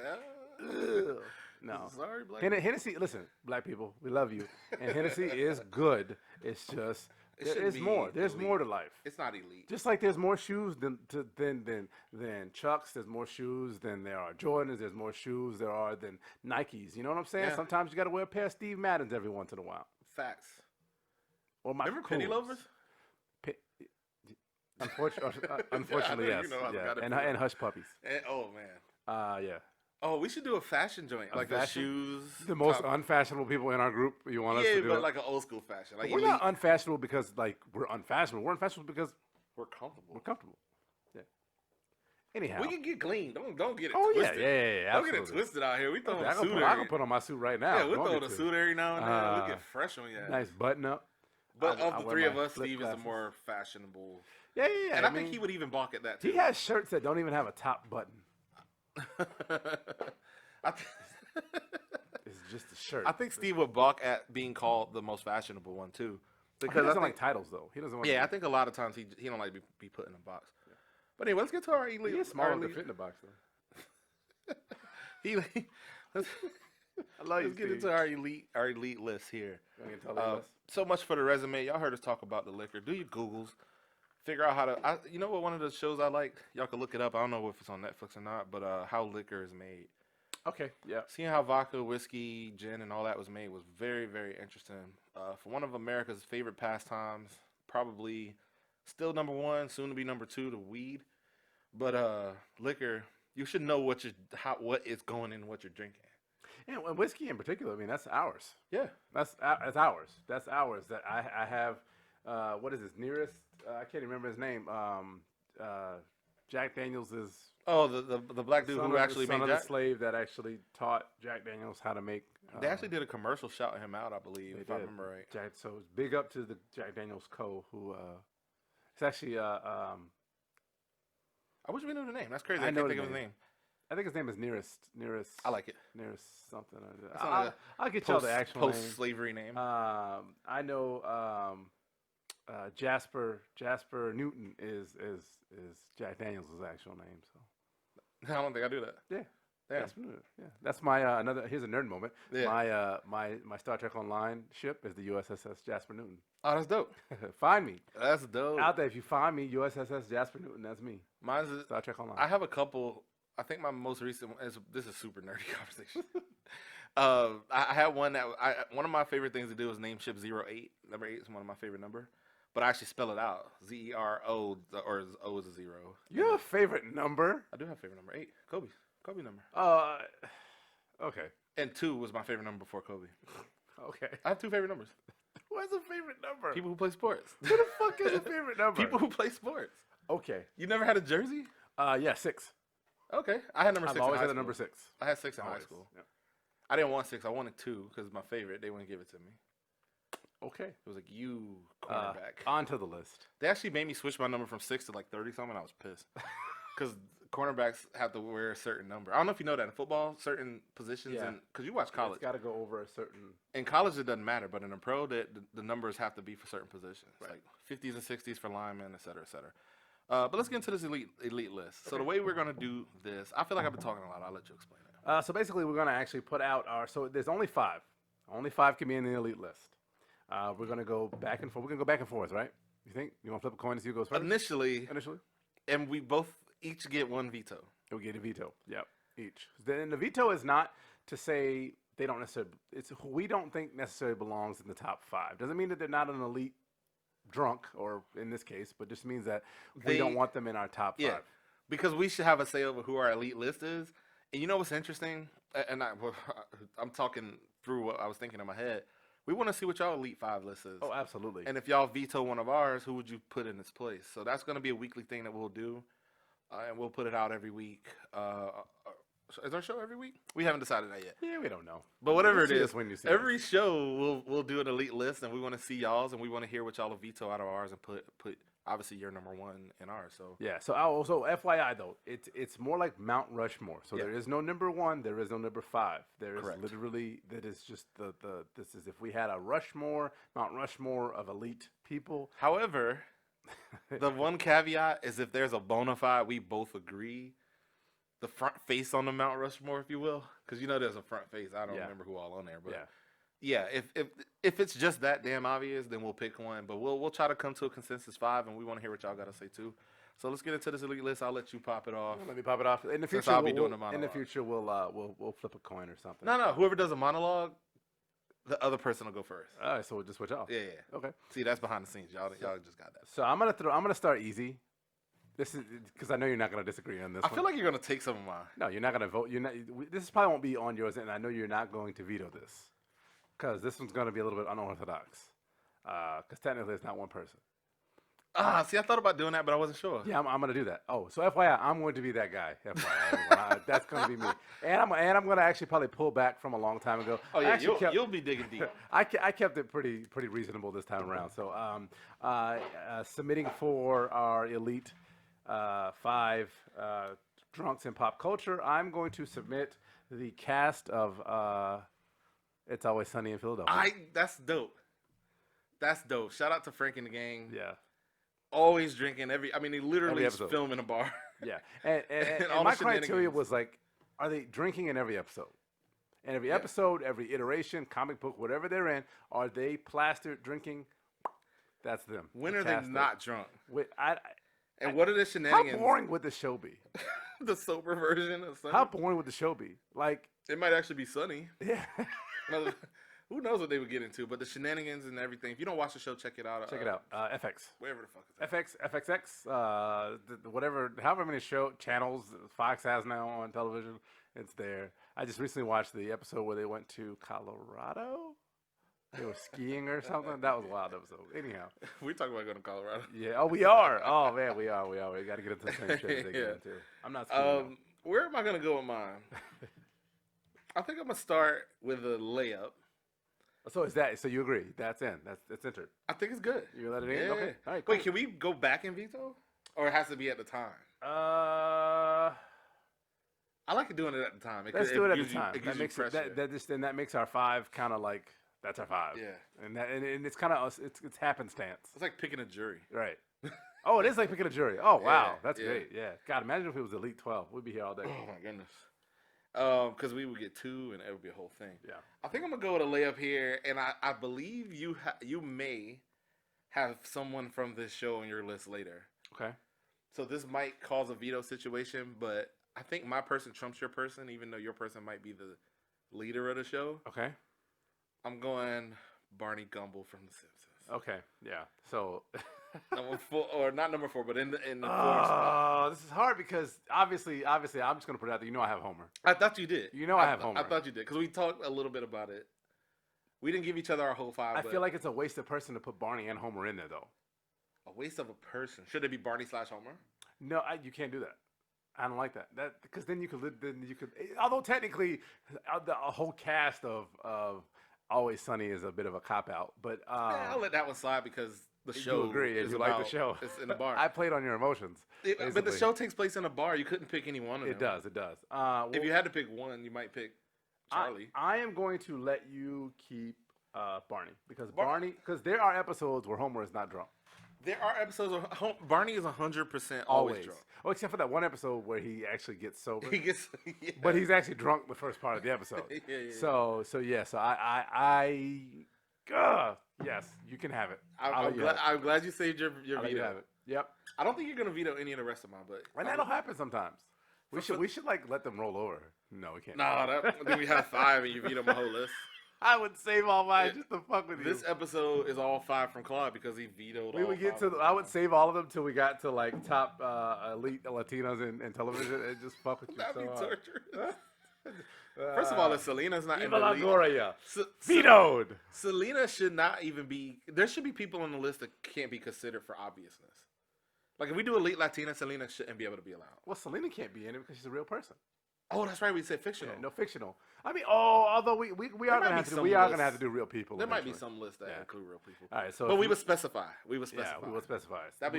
No. Sorry, Black Hennessy, listen, Black people, we love you. And Hennessy is good. It's just there's more. There's more to life. It's not elite. Just like there's more shoes than Chucks, there's more shoes than there are Jordans, there's more shoes there are than Nikes. You know what I'm saying? Yeah. Sometimes you got to wear a pair of Steve Maddens every once in a while. Facts. Or remember Penny Loafers? Unfortunately, yes. And Hush Puppies. Oh man. Yeah. Oh, we should do a fashion joint, like the shoes. The most unfashionable people in our group. You want us to do? Yeah, but like an old school fashion. Like we're not unfashionable because we're unfashionable. We're unfashionable because we're comfortable. We're comfortable. Yeah. Anyhow, we can get clean. Don't get it. Oh twisted. Yeah. Don't get it twisted out here. We throwing a suit. I can put on my suit right now. Yeah, we're throwing a suit every now and then. We get fresh on you. Nice button up. But of the three of us, Steve is the more fashionable. Yeah. And I think he would even balk at that too. He has shirts that don't even have a top button. It's just a shirt. I think Steve would balk at being called the most fashionable one too, because he doesn't like titles though. He doesn't. I think a lot of times he don't like to be put in a box. Yeah. But anyway, let's get to our elite. He's small to fit in the box though. Let's get into our elite list here. So much for the resume. Y'all heard us talk about the liquor. Do your Googles. Figure out how to. You know what? One of the shows I like. Y'all can look it up. I don't know if it's on Netflix or not, but how liquor is made. Okay. Yeah. Seeing how vodka, whiskey, gin, and all that was made was very, very interesting. For one of America's favorite pastimes, probably still number 1, soon to be number 2 to weed. But liquor, you should know what is going in what you're drinking. Yeah, well, whiskey in particular. I mean, that's ours. Yeah, that's ours. That's ours. That I have. What is his nearest? I can't remember his name. Jack Daniels is. Oh, the black dude who actually made the slave that actually taught Jack Daniels how to make. They actually did a commercial shouting him out, I believe, if I remember right. So big up to the Jack Daniels Co. Who it's actually I wish we knew the name. That's crazy. I can't think of his name. I think his name is Nearest. I like it. Nearest something. I'll get y'all the actual post-slavery name. I know Jasper Newton is Jack Daniels' actual name. So I don't think I do that. Yeah. That's my another. Here's a nerd moment. Yeah. My Star Trek Online ship is the USS Jasper Newton. Oh, that's dope. Find me. That's dope. Out there, if you find me, USS Jasper Newton, that's me. Mine's Star Trek Online. I have a couple. I think my most recent one is, this is super nerdy conversation. I had one that one of my favorite things to do is name ship 08. Number 8 is one of my favorite number. But I actually spell it out. ZERO, or O is a 0. You have a favorite number? I do have a favorite number. 8. Kobe number. Okay. And 2 was my favorite number before Kobe. Okay. I have 2 favorite numbers. Who has a favorite number? People who play sports. Who the fuck is a favorite number? People who play sports. Okay. You never had a jersey? Yeah, 6. Okay. I had number 6 I've always in high had a school. number 6. I had 6 in high Always. school. Yep. I didn't want 6. I wanted 2 because my favorite. They wouldn't give it to me. Okay. It was like, you cornerback. Onto the list. They actually made me switch my number from 6 to like 30-something. I was pissed. Because cornerbacks have to wear a certain number. I don't know if you know that in football, certain positions, because you watch college. It's got to go over a certain. In college, it doesn't matter, but in a pro, the numbers have to be for certain positions, like 50s and 60s for linemen, et cetera, et cetera. But let's get into this elite list. Okay. So the way we're going to do this, I feel like I've been talking a lot. I'll let you explain it. So basically, we're going to actually put out so there's only 5. Only 5 can be in the elite list. We're going to go back and forth. We're going to go back and forth, right? You think? You want to flip a coin to see who goes first? Initially. And we both each get 1 veto. We get a veto. Yep, each. Then the veto is not to say they don't necessarily. It's who we don't think necessarily belongs in the top 5. Doesn't mean that they're not an elite drunk, or in this case, but just means that we don't want them in our top 5. Because we should have a say over who our elite list is. And you know what's interesting? And I'm talking through what I was thinking in my head. We want to see what y'all elite 5 list is. Oh, absolutely. And if y'all veto one of ours, who would you put in its place? So that's going to be a weekly thing that we'll do. And we'll put it out every week. Is our show every week? We haven't decided that yet. Yeah, we don't know. But whatever it is, when you see every show we'll do an elite list, and we want to see y'all's, and we want to hear what y'all will veto out of ours and put obviously your number 1 in ours. So yeah. So also FYI though, it's more like Mount Rushmore. So there is no number 1, there is no number 5. There is literally that is just this is if we had a Rushmore, Mount Rushmore of elite people. However. The one caveat is if there's a bona fide, we both agree, the front face on the Mount Rushmore, if you will, because you know there's a front face. I don't remember who all on there, but if it's just that damn obvious, then we'll pick one. But we'll try to come to a consensus 5, and we want to hear what y'all got to say too. So let's get into this elite list. I'll let you pop it off. Let me pop it off. In the future, I'll be doing the monologue. In the future, we'll flip a coin or something. No, whoever does a monologue, the other person will go first. All right, so we'll just switch off. Yeah. Okay. See, that's behind the scenes. Y'all just got that. So I'm gonna start easy. This is because I know you're not gonna disagree on this. I feel like you're gonna take some of mine. No, you're not gonna vote. This probably won't be on yours, and I know you're not going to veto this because this one's gonna be a little bit unorthodox. Because technically, it's not one person. See, I thought about doing that, but I wasn't sure. Yeah, I'm going to do that. Oh, so FYI, I'm going to be that guy. FYI, that's going to be me. And I'm going to actually probably pull back from a long time ago. Oh yeah, you'll be digging deep. I kept it pretty reasonable this time around. So submitting for our elite 5 drunks in pop culture, I'm going to submit the cast of It's Always Sunny in Philadelphia. That's dope. That's dope. Shout out to Frank and the gang. Yeah. Always drinking he literally is filming a bar. Yeah. And my criteria was like, are they drinking in every episode? And every episode, every iteration, comic book, whatever they're in, are they plastered drinking? That's them. When are they not drunk? What are the shenanigans? How boring would the show be? The sober version of Sunny? How boring would the show be? Like, it might actually be Sunny. Yeah. Who knows what they would get into? But the shenanigans and everything. If you don't watch the show, check it out. Check it out. FX. Wherever the fuck it's at. FXX. Whatever, however many channels Fox has now on television, it's there. I just recently watched the episode where they went to Colorado. They were skiing or something. That was a wild episode. Anyhow. We're talking about going to Colorado. Yeah. Oh, we are. Oh, man, we are. We got to get into the same shit they get into. I'm not skiing. Where am I going to go with mine? I think I'm going to start with a layup. So you agree? That's in. That's entered. I think it's good. You let it in? Yeah. Okay. All right, cool. Wait, can we go back and veto? Or it has to be at the time? I like doing it at the time. Let's do it at the time. That makes our 5 kind of like, that's our 5. Yeah. And it's kind of, it's happenstance. It's like picking a jury. Right. Oh, it is like picking a jury. Oh, wow. That's great. Yeah. God, imagine if it was Elite 12. We'd be here all day. Oh, my goodness. Because we would get 2, and it would be a whole thing. Yeah. I think I'm going to go with a layup here, and I believe you may have someone from this show on your list later. Okay. So this might cause a veto situation, but I think my person trumps your person, even though your person might be the leader of the show. Okay. I'm going Barney Gumble from The Simpsons. Okay. Yeah. So... Number 4, or not number 4, but in the 4th spot. This is hard because obviously, I'm just going to put it out there. You know I have Homer. I thought you did. I have Homer. I thought you did because we talked a little bit about it We didn't give each other our whole 5. I feel like it's a waste of person to put Barney and Homer in there, though. A waste of a person. Should it be Barney / Homer? No, you can't do that. I don't like that. Because then you could. Although technically, a whole cast of Always Sunny is a bit of a cop out. But yeah, I'll let that one slide because the show. You agree? Is you about, like the show? It's in a bar. I played on your emotions. But the show takes place in a bar. You couldn't pick any one of them. It does. It does. If you had to pick one, you might pick Charlie. I am going to let you keep Barney because there are episodes where Homer is not drunk. There are episodes where Barney is 100% always drunk. Oh, except for that one episode where he actually gets sober. He gets, yeah. But he's actually drunk the first part of the episode. yeah. So yes, you can have it. I'm glad you saved your veto. You have it. Yep. I don't think you're gonna veto any of the rest of mine, but and that'll happen sometimes. We should like let them roll over. No, we can't. No, then we have 5 and you veto my whole list. I would save all mine just to fuck with you. This episode is all 5 from Claude because he vetoed. I would save all of them till we got to like top elite Latinos in television and just fuck with you. That'd be torture. First of all, if Selena's not in the league, vetoed. Selena should not even be. There should be people on the list that can't be considered for obviousness. Like if we do elite Latina, Selena shouldn't be able to be allowed. Well, Selena can't be in it because she's a real person. Oh, that's right. We said fictional. Yeah, no fictional. I mean, although we are gonna have to do real people. There might be some lists that include real people. All right, so but we would specify. We would specify.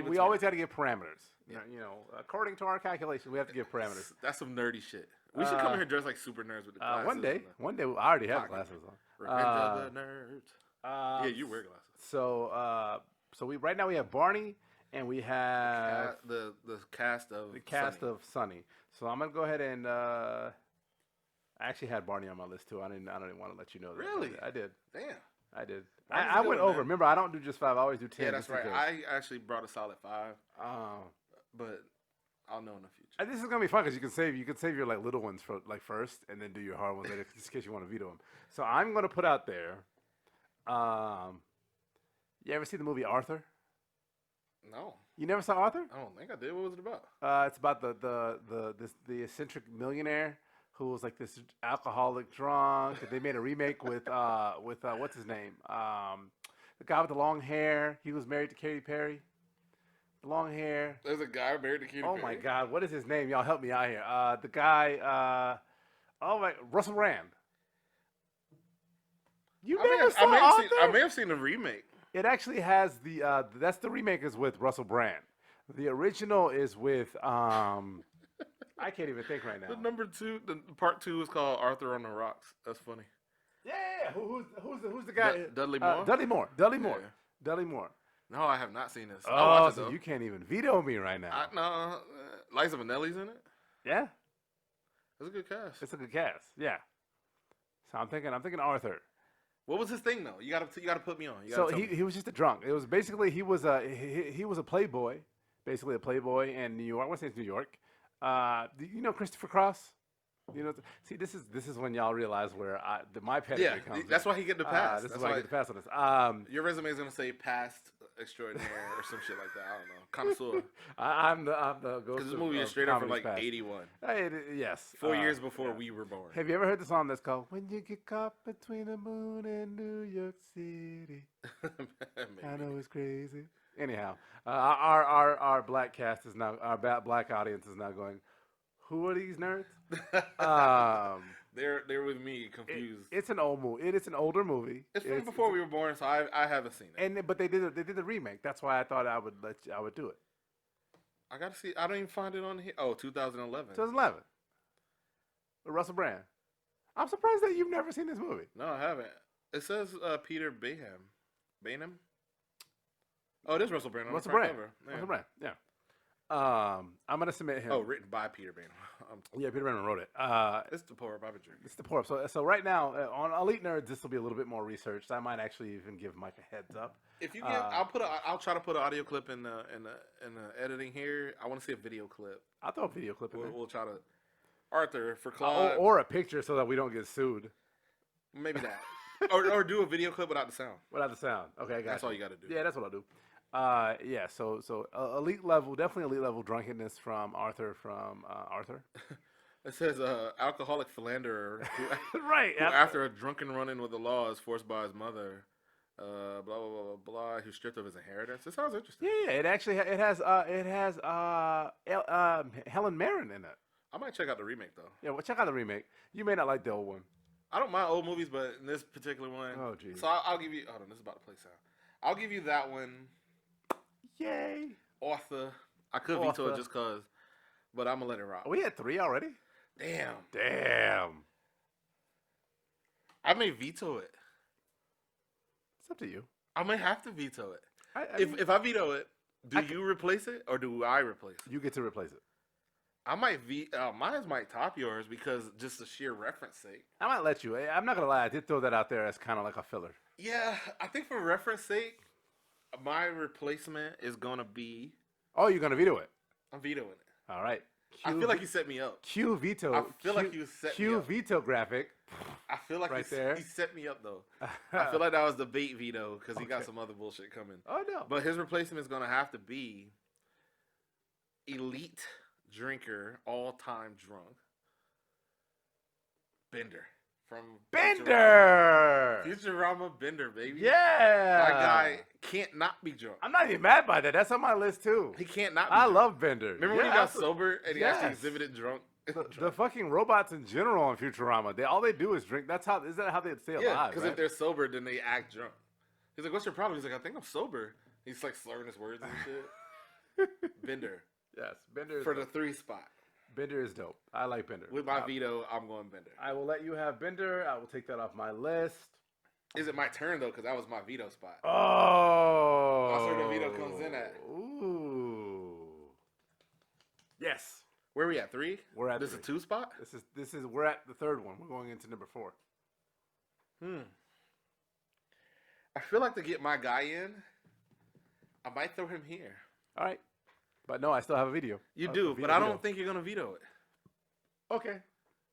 We always had to give parameters. Yeah. You know, according to our calculation, we have to give parameters. That's some nerdy shit. We should come in here dressed like super nerds with the glasses. One day, I already have glasses on. Revenge of the nerds. Yeah, you wear glasses. So we right now we have Barney and we have the cast of Sunny. So I'm gonna go ahead and I actually had Barney on my list too. I didn't want to let you know that. Really? I did. Damn. I did. I went over. Remember, I don't do just 5. I always do 10. Yeah, that's right. I actually brought a solid 5. But I'll know in the future. This is gonna be fun because you can save your like little ones for like first, and then do your hard ones later, just in case you want to veto them. So I'm gonna put out there. You ever see the movie Arthur? No. You never saw Arthur? I don't think I did. What was it about? It's about the eccentric millionaire who was like this alcoholic drunk. They made a remake with what's his name? The guy with the long hair. He was married to Katy Perry. Long hair. There's a guy married to Katy Perry. Oh my God, what is his name? Y'all help me out here. The guy. Russell Brand. I may have seen the remake. It actually has that's the remake is with Russell Brand. The original is with I can't even think right now. The part 2 is called Arthur on the Rocks. That's funny. Yeah. Who's the guy? Dudley Moore. Dudley Moore. Yeah. Dudley Moore. No, I have not seen this. Oh, so you can't even veto me right now. No, Liza Minnelli's in it. Yeah, it's a good cast. It's a good cast. Yeah. So I'm thinking Arthur. What was his thing though? You gotta put me on. So he was just a drunk. It was basically he was a playboy, basically a playboy in New York. I want to say it's New York. You know Christopher Cross? You know, see, this is when y'all realize where my pedigree comes. Yeah, that's why he get the pass. That's why I get the pass on this. Your resume is gonna say past extraordinaire or some shit like that. I don't know, connoisseur. I'm the ghost. Because this movie is straight up from like past. 81. Yes, 4 years before we were born. Have you ever heard the song that's called "When You Get Caught Between the Moon and New York City"? I know it's crazy. Anyhow, our black cast is now black audience is now going. Who are these nerds? They're with me, confused. It's an old movie. It's an older movie. It's from before we were born, so I haven't seen it. But they did the remake. That's why I thought I would do it. I gotta see. I don't even find it on here. Oh, 2011. 2011. With Russell Brand. I'm surprised that you've never seen this movie. No, I haven't. It says Peter Bainham. Oh, it is Russell Brand. Russell Brand. Yeah. I'm gonna submit him. Oh, written by Peter Bainham. Yeah, Peter Bainham wrote it. It's the pour up. I've been drinking. It's the pour up. So right now on Elite Nerds, this will be a little bit more researched. I might actually even give Mike a heads up. If you give, I'll try to put an audio clip in the editing here. I want to see a video clip. I'll throw a video clip in there. We'll try to Arthur for Claude or a picture so that we don't get sued. Maybe that. or do a video clip without the sound. Without the sound. Okay, I got That's all you got to do. Yeah, that's what I'll do. Yeah, so elite level, definitely elite level drunkenness from Arthur. It says alcoholic philanderer who, Right. who after a drunken run-in with the law is forced by his mother, blah blah blah blah blah, who's stripped of his inheritance. It sounds interesting. Yeah. It actually it has Helen Mirren in it. I might check out the remake though. Yeah, well, check out the remake. You may not like the old one. I don't mind old movies, but in this particular one, Oh geez. so I'll give you. Hold on, this is about to play sound. I'll give you that one. Yay. Author. I could veto it just cause, but I'm gonna let it rock. We had 3 already. Damn. I may veto it. It's up to you. I may have to veto it. If If I veto it, do you replace it or do I replace it? you get to replace it. I might mine might top yours because just the sheer reference sake. I might let you. I'm not gonna lie. I did throw that out there as kind of like a filler. Yeah, I think for reference sake, my replacement is gonna be. Oh, you're gonna veto it. I'm vetoing it. All right. I feel like you set me up. Q veto. I feel like you set me Q up. veto graphic. I feel like right there. he set me up though. I feel like that was the bait veto because he got some other bullshit coming. Oh no. But his replacement is gonna have to be elite drinker, all-time drunk, Bender from Bender. Futurama Bender, baby. Yeah. My guy can't not be drunk. I'm not even mad by that. That's on my list too. He can't not be I drunk. love Bender. Remember when he got sober and he actually exhibited drunk? The fucking robots in general on Futurama, all they do is drink. Is that how they stay Yeah, alive? because Right? if they're sober, then they act drunk. He's like, "What's your problem?" He's like, "I think I'm sober." He's like slurring his words and shit. Bender. Yes, Bender is For dope. the 3 spot. Bender is dope. I like Bender. With my veto, I'm going Bender. I will let you have Bender. I will take that off my list. Is it my turn though? Because that was my veto spot. Oh. That's where the veto comes in at. Ooh. Yes. Where are we at? 3? We're at this 3. is a 2 spot. We're at the 3rd one. We're going into number 4. I feel like to get my guy in, I might throw him here. All right. But no, I still have a video. You do, but I don't think you're gonna veto it. Okay.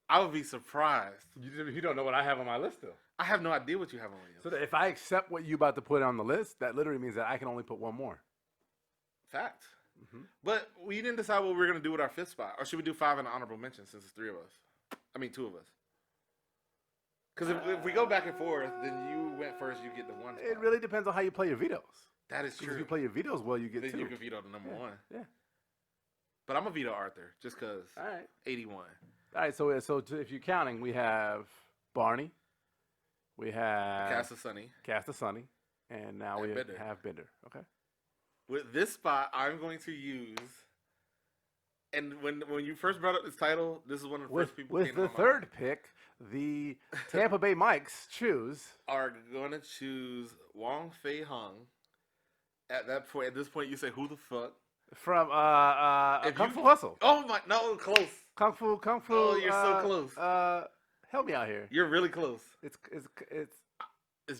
I would be surprised. You don't know what I have on my list though. I have no idea what you have on your So list. if I accept what you about to put on the list, that literally means that I can only put one more. Fact. But we didn't decide what we were gonna do with our 5th spot, or should we do 5 in the honorable mention since it's 3 of us? I mean, 2 of us. Because if we go back and forth, then you went first, you get the 1 spot. It really depends on how you play your vetoes. That is true. If you play your vetoes well, you get then 2. you can veto the number 1. Yeah. But I'm gonna veto Arthur just because. All right. 81. All right. So if you're counting, we have Barney, we have Cast of Sunny. and now And we Bender. have Bender. Okay. With this spot, I'm going to use. And when you first brought up this title, this is one of the first people. With the 3rd pick, the Tampa Bay Mikes are going to choose Wong Fei Hung. At this point, you say, "Who the fuck?" from Kung Fu Hustle. Oh my, no, close. Kung Fu. Oh, you're so close. Help me out here. You're really close. It's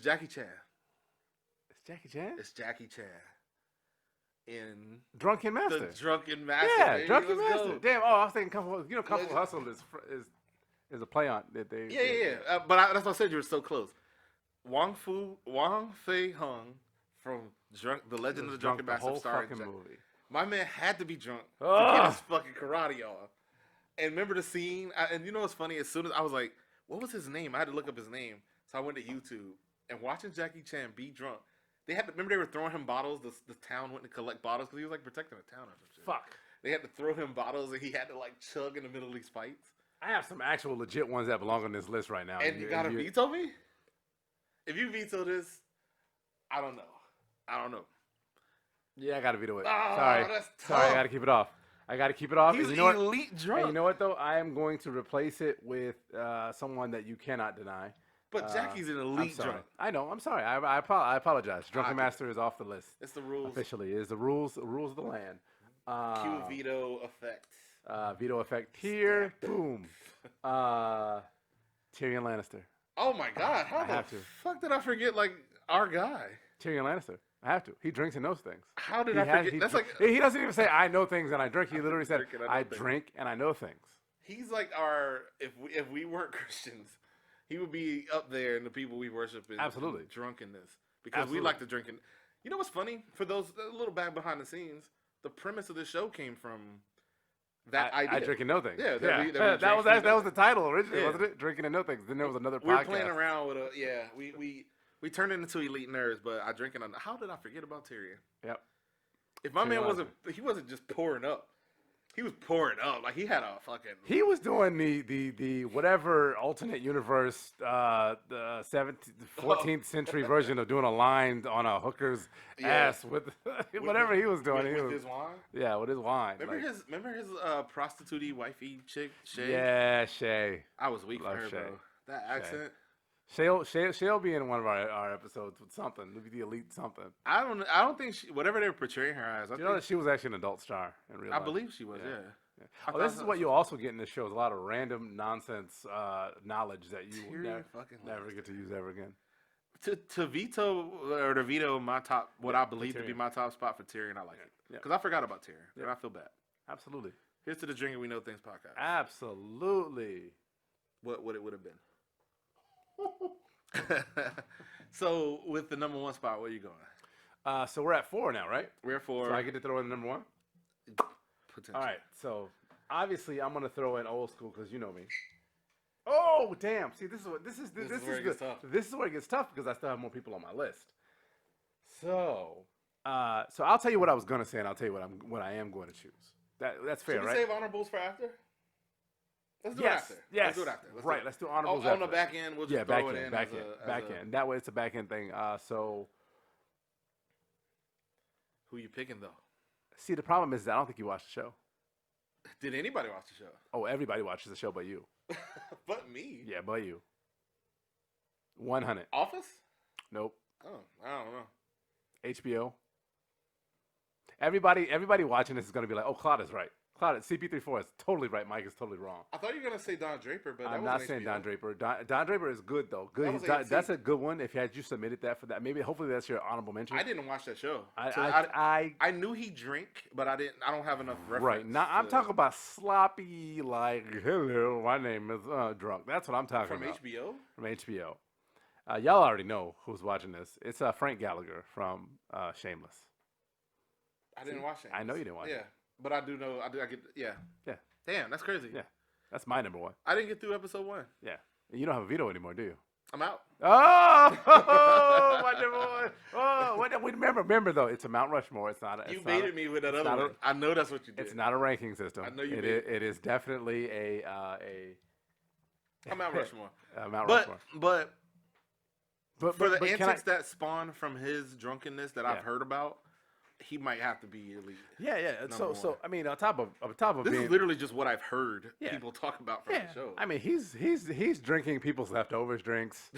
Jackie Chan. It's Jackie Chan. It's Jackie Chan. In Drunken Master. The Drunken Master. Yeah, baby. Drunken Let's Master. go. Damn. Oh, I was thinking Kung Fu. You know, Kung Fu Hustle is a play on that they. Yeah. But that's why I said you were so close. Wong Fei Hung from The Legend of the Drunken Master. The whole starring fucking movie. My man had to be drunk to get his fucking karate off. And remember the scene? And you know what's funny? As soon as I was like, what was his name? I had to look up his name. So I went to YouTube. And watching Jackie Chan be drunk, remember they were throwing him bottles? The town went to collect bottles because he was like protecting the town or some shit. Fuck. They had to throw him bottles and he had to like chug in the middle of these fights. I have some actual legit ones that belong on this list right now. And you gotta veto me? If you veto this, I don't know. Yeah, I gotta veto it. Oh, Sorry. that's Sorry, I tough. gotta keep it off. He's you know elite drunk. And you know what though? I am going to replace it with someone that you cannot deny. But Jackie's an elite drunk. I know. I'm sorry. I apologize. Drunken Master is off the list. It's the rules. Officially, it is the rules of the land. Cue veto effect. Veto effect here. Boom. Tyrion Lannister. Oh my God! How the fuck did I forget like our guy? Tyrion Lannister. I have to. He drinks and knows things. How did I forget? That's like he doesn't even say I know things and I drink. He literally said I drink and I know things. He's like our if we weren't Christians, he would be up there in the people we worship in Absolutely. drunkenness because we like to drink. And you know what's funny? For those a little back behind the scenes, the premise of this show came from that idea. I drink and know things. Yeah, that was the title originally, wasn't it? Drinking and know things. Then there was another podcast. We were playing around with we turned it into elite nerds, but I drink and how did I forget about Tyrion? Yep. If my man wasn't just pouring up. He was pouring up like he had a fucking. He was doing the whatever alternate universe, the 14th century version of doing a line on a hooker's ass with whatever he was doing. With his wine. Yeah, with his wine. Remember his prostitute wifey chick Shay. Yeah, Shay. I was weak for her, Shay. Bro. That accent. She'll be in one of our episodes with something. Maybe the elite something. I don't think whatever they were portraying her as. You know that she was actually an adult star in real life. I believe she was. Yeah. Oh, this is what you also get in this show: is a lot of random nonsense knowledge that you will never get to use ever again. To veto my top, what I believe to be my top spot for Tyrion, I like it because I forgot about Tyrion and I feel bad. Absolutely. Here's to the Drinking We Know Things podcast. Absolutely. What it would have been. So with the number one spot, where are you going? So we're at 4 now, right? We're at 4. So I get to throw in number 1. Potential. All right. So obviously I'm gonna throw in old school because you know me. Oh damn! See, this is good. This is where it gets tough because I still have more people on my list. So I'll tell you what I was gonna say, and I'll tell you what I am going to choose. That's fair, Should we right? save honorables for after? Let's do it after. Yes. Let's do it after. Let's do honorables on the back end. We'll just throw it in. Back end. That way, it's a back end thing. So, who you picking though? See, the problem is that I don't think you watched the show. Did anybody watch the show? Oh, everybody watches the show, but you. But me. Yeah, but you. 100. Office? Nope. Oh, I don't know. HBO. Everybody watching this is gonna be like, oh, Claude is right. CP34 is totally right. Mike is totally wrong. I thought you were gonna say Don Draper, but I'm not saying Don Draper. Don Draper is good though. Good. That's a good one. If you submitted that for that, hopefully that's your honorable mention. I didn't watch that show. I knew he drank, but I don't have enough reference. Right now, I'm talking about sloppy. Like, hello, my name is drunk. That's what I'm talking about. From HBO. Y'all already know who's watching this. It's Frank Gallagher from Shameless. I didn't watch it. I know you didn't watch it. Yeah. But I do know. I get. Yeah. Yeah. Damn, that's crazy. Yeah. That's my number 1. I didn't get through episode 1. Yeah. And you don't have a veto anymore, do you? I'm out. Oh, my number 1. Oh, remember though, it's a Mount Rushmore. It's not. You baited me with that other one. I know that's what you did. It's not a ranking system. I know you did. It is definitely a Mount Rushmore. Mount Rushmore. But for the antics that spawn from his drunkenness that I've heard about. He might have to be elite. Yeah. So I mean, on top of this being, is literally just what I've heard people talk about from the show. I mean, he's drinking people's leftovers drinks.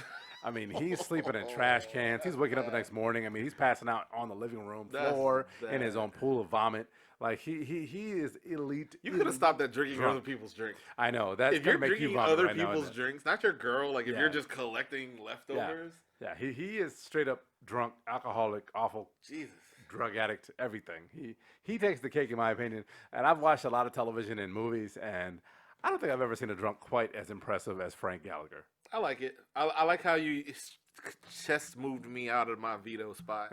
I mean, he's sleeping in trash cans. He's waking up the next morning. I mean, he's passing out on the living room floor in his own pool of vomit. Like he is elite. You could have stopped at drinking other people's drinks. I know that. If you're drinking other people's drinks, not your girl. Like if you're just collecting leftovers. Yeah. He is straight up drunk, alcoholic, awful. Jesus. Drug addict, everything. He takes the cake in my opinion. And I've watched a lot of television and movies, and I don't think I've ever seen a drunk quite as impressive as Frank Gallagher. I like it. I like how you chest moved me out of my veto spot.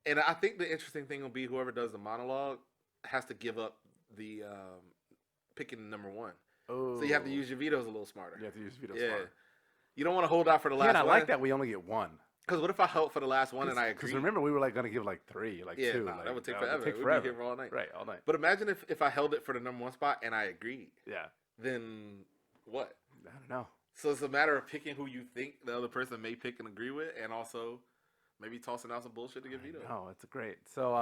And I think the interesting thing will be whoever does the monologue has to give up the picking number 1. Oh. So you have to use your vetoes a little smarter. You have to use your vetoes smarter. You don't want to hold out for the last one. I like that we only get 1. Because what if I help for the last one and I agree? Because remember, we were like going to give like 3, like 2. Nah, like, that would take forever. We'd be here all night. Right, all night. But imagine if I held it for the number 1 spot and I agreed. Yeah. Then what? I don't know. So it's a matter of picking who you think the other person may pick and agree with, and also maybe tossing out some bullshit to get vetoed. Oh, it's great. So,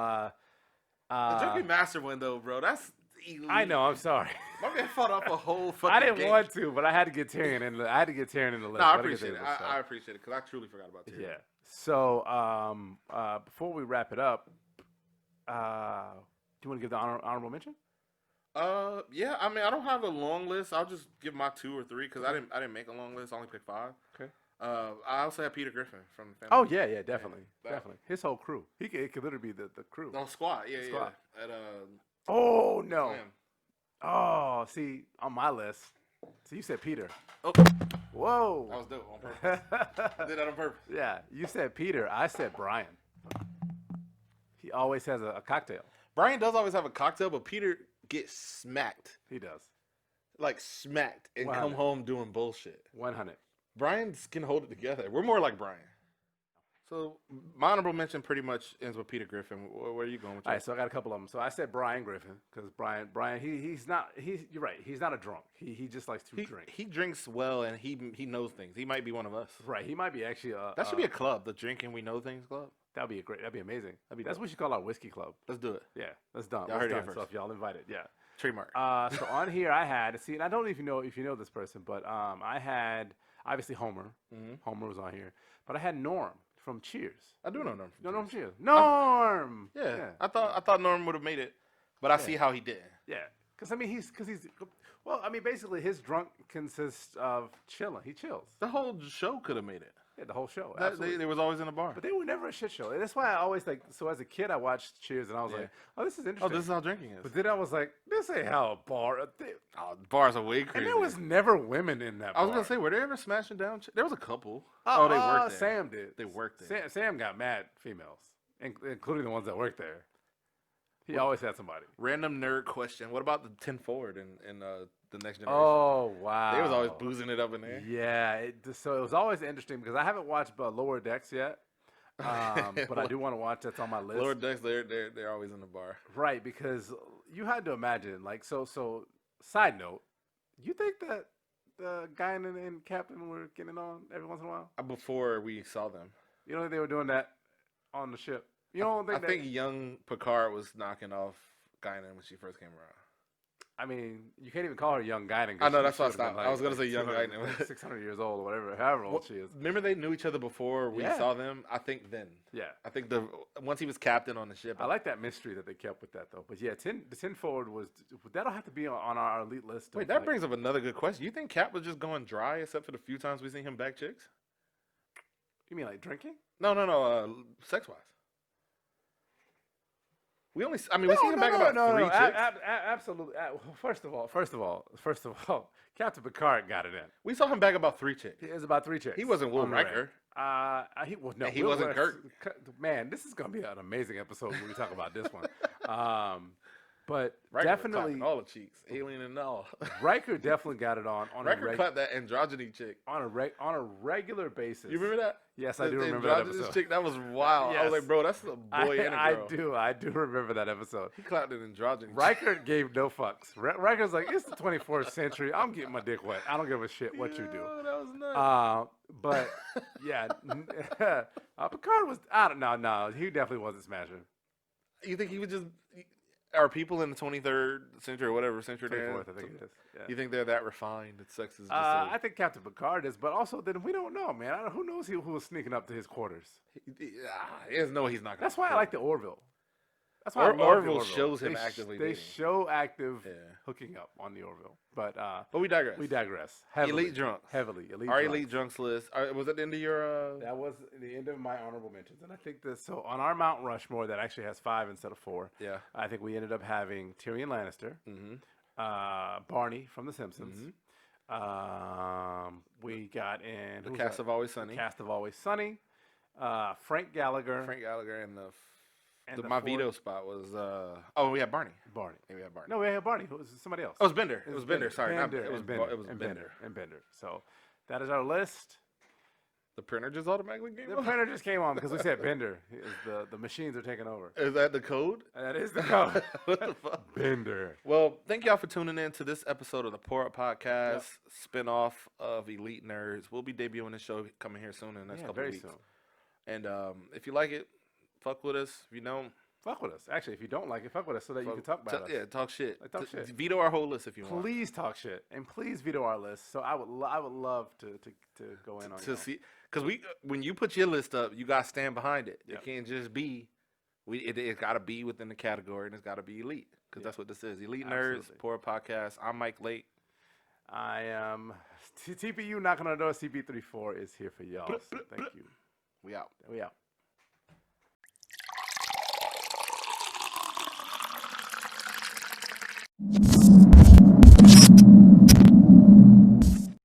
the Drinking Master one though, bro, that's elite. I know. I'm sorry. My man fought off a whole fucking I didn't game. want to, but I had to get Tyrion in. I had to get Tyrion in the list. No, I appreciate it. I appreciate it because I truly forgot about Tyrion. Yeah. So, before we wrap it up, do you want to give the honorable mention? Yeah. I mean, I don't have a long list. I'll just give my 2 or 3 because I didn't make a long list. I only picked 5. Okay. I also have Peter Griffin from Family. Oh yeah, definitely. His whole crew. It could literally be the crew. No, squad. Yeah. At, oh no. Slam. Oh, see, on my list. So you said Peter. Oh. Whoa. That was dope on purpose. I did that on purpose. Yeah, you said Peter. I said Brian. He always has a cocktail. Brian does always have a cocktail, but Peter get smacked. He does. Like smacked and 100. come home doing bullshit. 100. Brian can hold it together. We're more like Brian. So my honorable mention pretty much ends with Peter Griffin. Where are you going with All right, so I got a couple of them. So I said Brian Griffin because Brian, he's not. You're right. He's not a drunk. He just likes to drink. He drinks well and he knows things. He might be one of us. Right. He might be actually. That should be a club, the Drinking We Know Things Club. That'd be That'd be amazing. That's what we should call our whiskey club. Let's do it. Yeah, let's done. Y'all heard it first. So if y'all invited, yeah. Trademark. So on here I had and I don't know if you know this person, but I had obviously Homer. Mm-hmm. Homer was on here, but I had Norm from Cheers. I do know Norm. Norm Cheers. Norm. Yeah. I thought Norm would have made it, but I see how he did. Yeah, because I mean he's well, I mean basically his drunk consists of chilling. He chills. The whole show could have made it. Yeah, the whole show. They was always in a bar. But they were never a shit show. And that's why I always like. So as a kid, I watched Cheers, and I was like, "Oh, this is interesting." Oh, this is how drinking is. But then I was like, "This ain't how a bar." Bars are way crazy. And there was never women in that. I was bar. gonna say, were they ever smashing down? There was a couple. They worked there. Sam did. They worked there. Sam got mad females, including the ones that worked there. He always had somebody. Random nerd question: what about the 10 Forward in the Next Generation? Oh wow! They was always boozing it up in there. Yeah, so it was always interesting because I haven't watched Lower Decks yet, but I do want to watch. That's on my list. Lower Decks, they're always in the bar. Right, because you had to imagine, like, so. Side note, you think that the guy and Captain were getting on every once in a while? Before we saw them, you don't think they were doing that on the ship? You don't think? I think young Picard was knocking off Guinan when she first came around. I mean, you can't even call her young Guinan. I know, that's why I stopped. I was going to say young Guinan. 600 years old or whatever, however old she is. Remember they knew each other before we saw them? I think then. Yeah. I think once he was captain on the ship. I like that mystery that they kept with that, though. But yeah, the 10 Forward that'll have to be on our elite list. Wait, that brings up another good question. You think Cap was just going dry except for the few times we seen him back chicks? You mean like drinking? No, sex-wise. We seen him back about 3 chicks. Absolutely. First of all, Captain Picard got it in. We saw him back about 3 chicks. It was about 3 chicks. He wasn't Will Riker. He Will wasn't Kirk. Man, this is gonna be an amazing episode when we talk about this one. But Riker definitely all the cheeks, alien and all. Riker definitely got it on. Riker cut that androgyny chick on a regular basis. You remember that? Yes, I do remember that episode. Chick, that was wild. Yes. I was like, bro, that's a boy and a girl. I do remember that episode. He clapped an androgyny. Riker gave no fucks. Riker's like, it's the 24th century. I'm getting my dick wet. I don't give a shit what you do. That was nuts. But yeah, Picard was. I don't know. No, he definitely wasn't smashing. You think he was just? Are people in the 23rd century or whatever century they're in? 24th, I think it is. Yeah. You think they're that refined that sex is just I think Captain Picard is, but also then we don't know, man. Who knows who was sneaking up to his quarters? There's no he's not. That's why I like the Orville. That's why Orville shows him actively. They show active hooking up on the Orville, but we digress. We digress. Heavily, elite drunks. Heavily elite. Our elite drunks list. Was that the end of your? That was the end of my honorable mentions, and I think this. So on our Mount Rushmore, that actually has 5 instead of 4. Yeah. I think we ended up having Tyrion Lannister, Barney from The Simpsons. We got in the cast of Always Sunny. Cast of Always Sunny. Frank Gallagher. And my veto spot was we had Barney. Yeah, we had Barney. No, we had Barney. It was somebody else. Oh, it was Bender. It was Bender. Sorry, it was Bender. So that is our list. The printer just automatically came on? The printer just came on because we said Bender. The machines are taking over. Is that the code? That is the code. What the fuck? Bender. Well, thank y'all for tuning in to this episode of the Pour Up Podcast, spinoff of Elite Nerds. We'll be debuting this show coming here soon in the next couple of weeks. Soon. And if you like it, fuck with us. If you don't, fuck with us. Actually, if you don't like it, fuck with us so that you can talk about us. Yeah, talk shit. Talk shit. Veto our whole list if you want. Please talk shit and please veto our list. So I would love to go in on to see because when you put your list up, you got to stand behind it. Yep. It can't just be it got to be within the category and it's got to be elite because that's what this is. Elite Nerds, Pour Up Podcast. I'm Mike Lake. I am TPU knocking on the door. CP34 is here for y'all. So thank you. We out. We out. You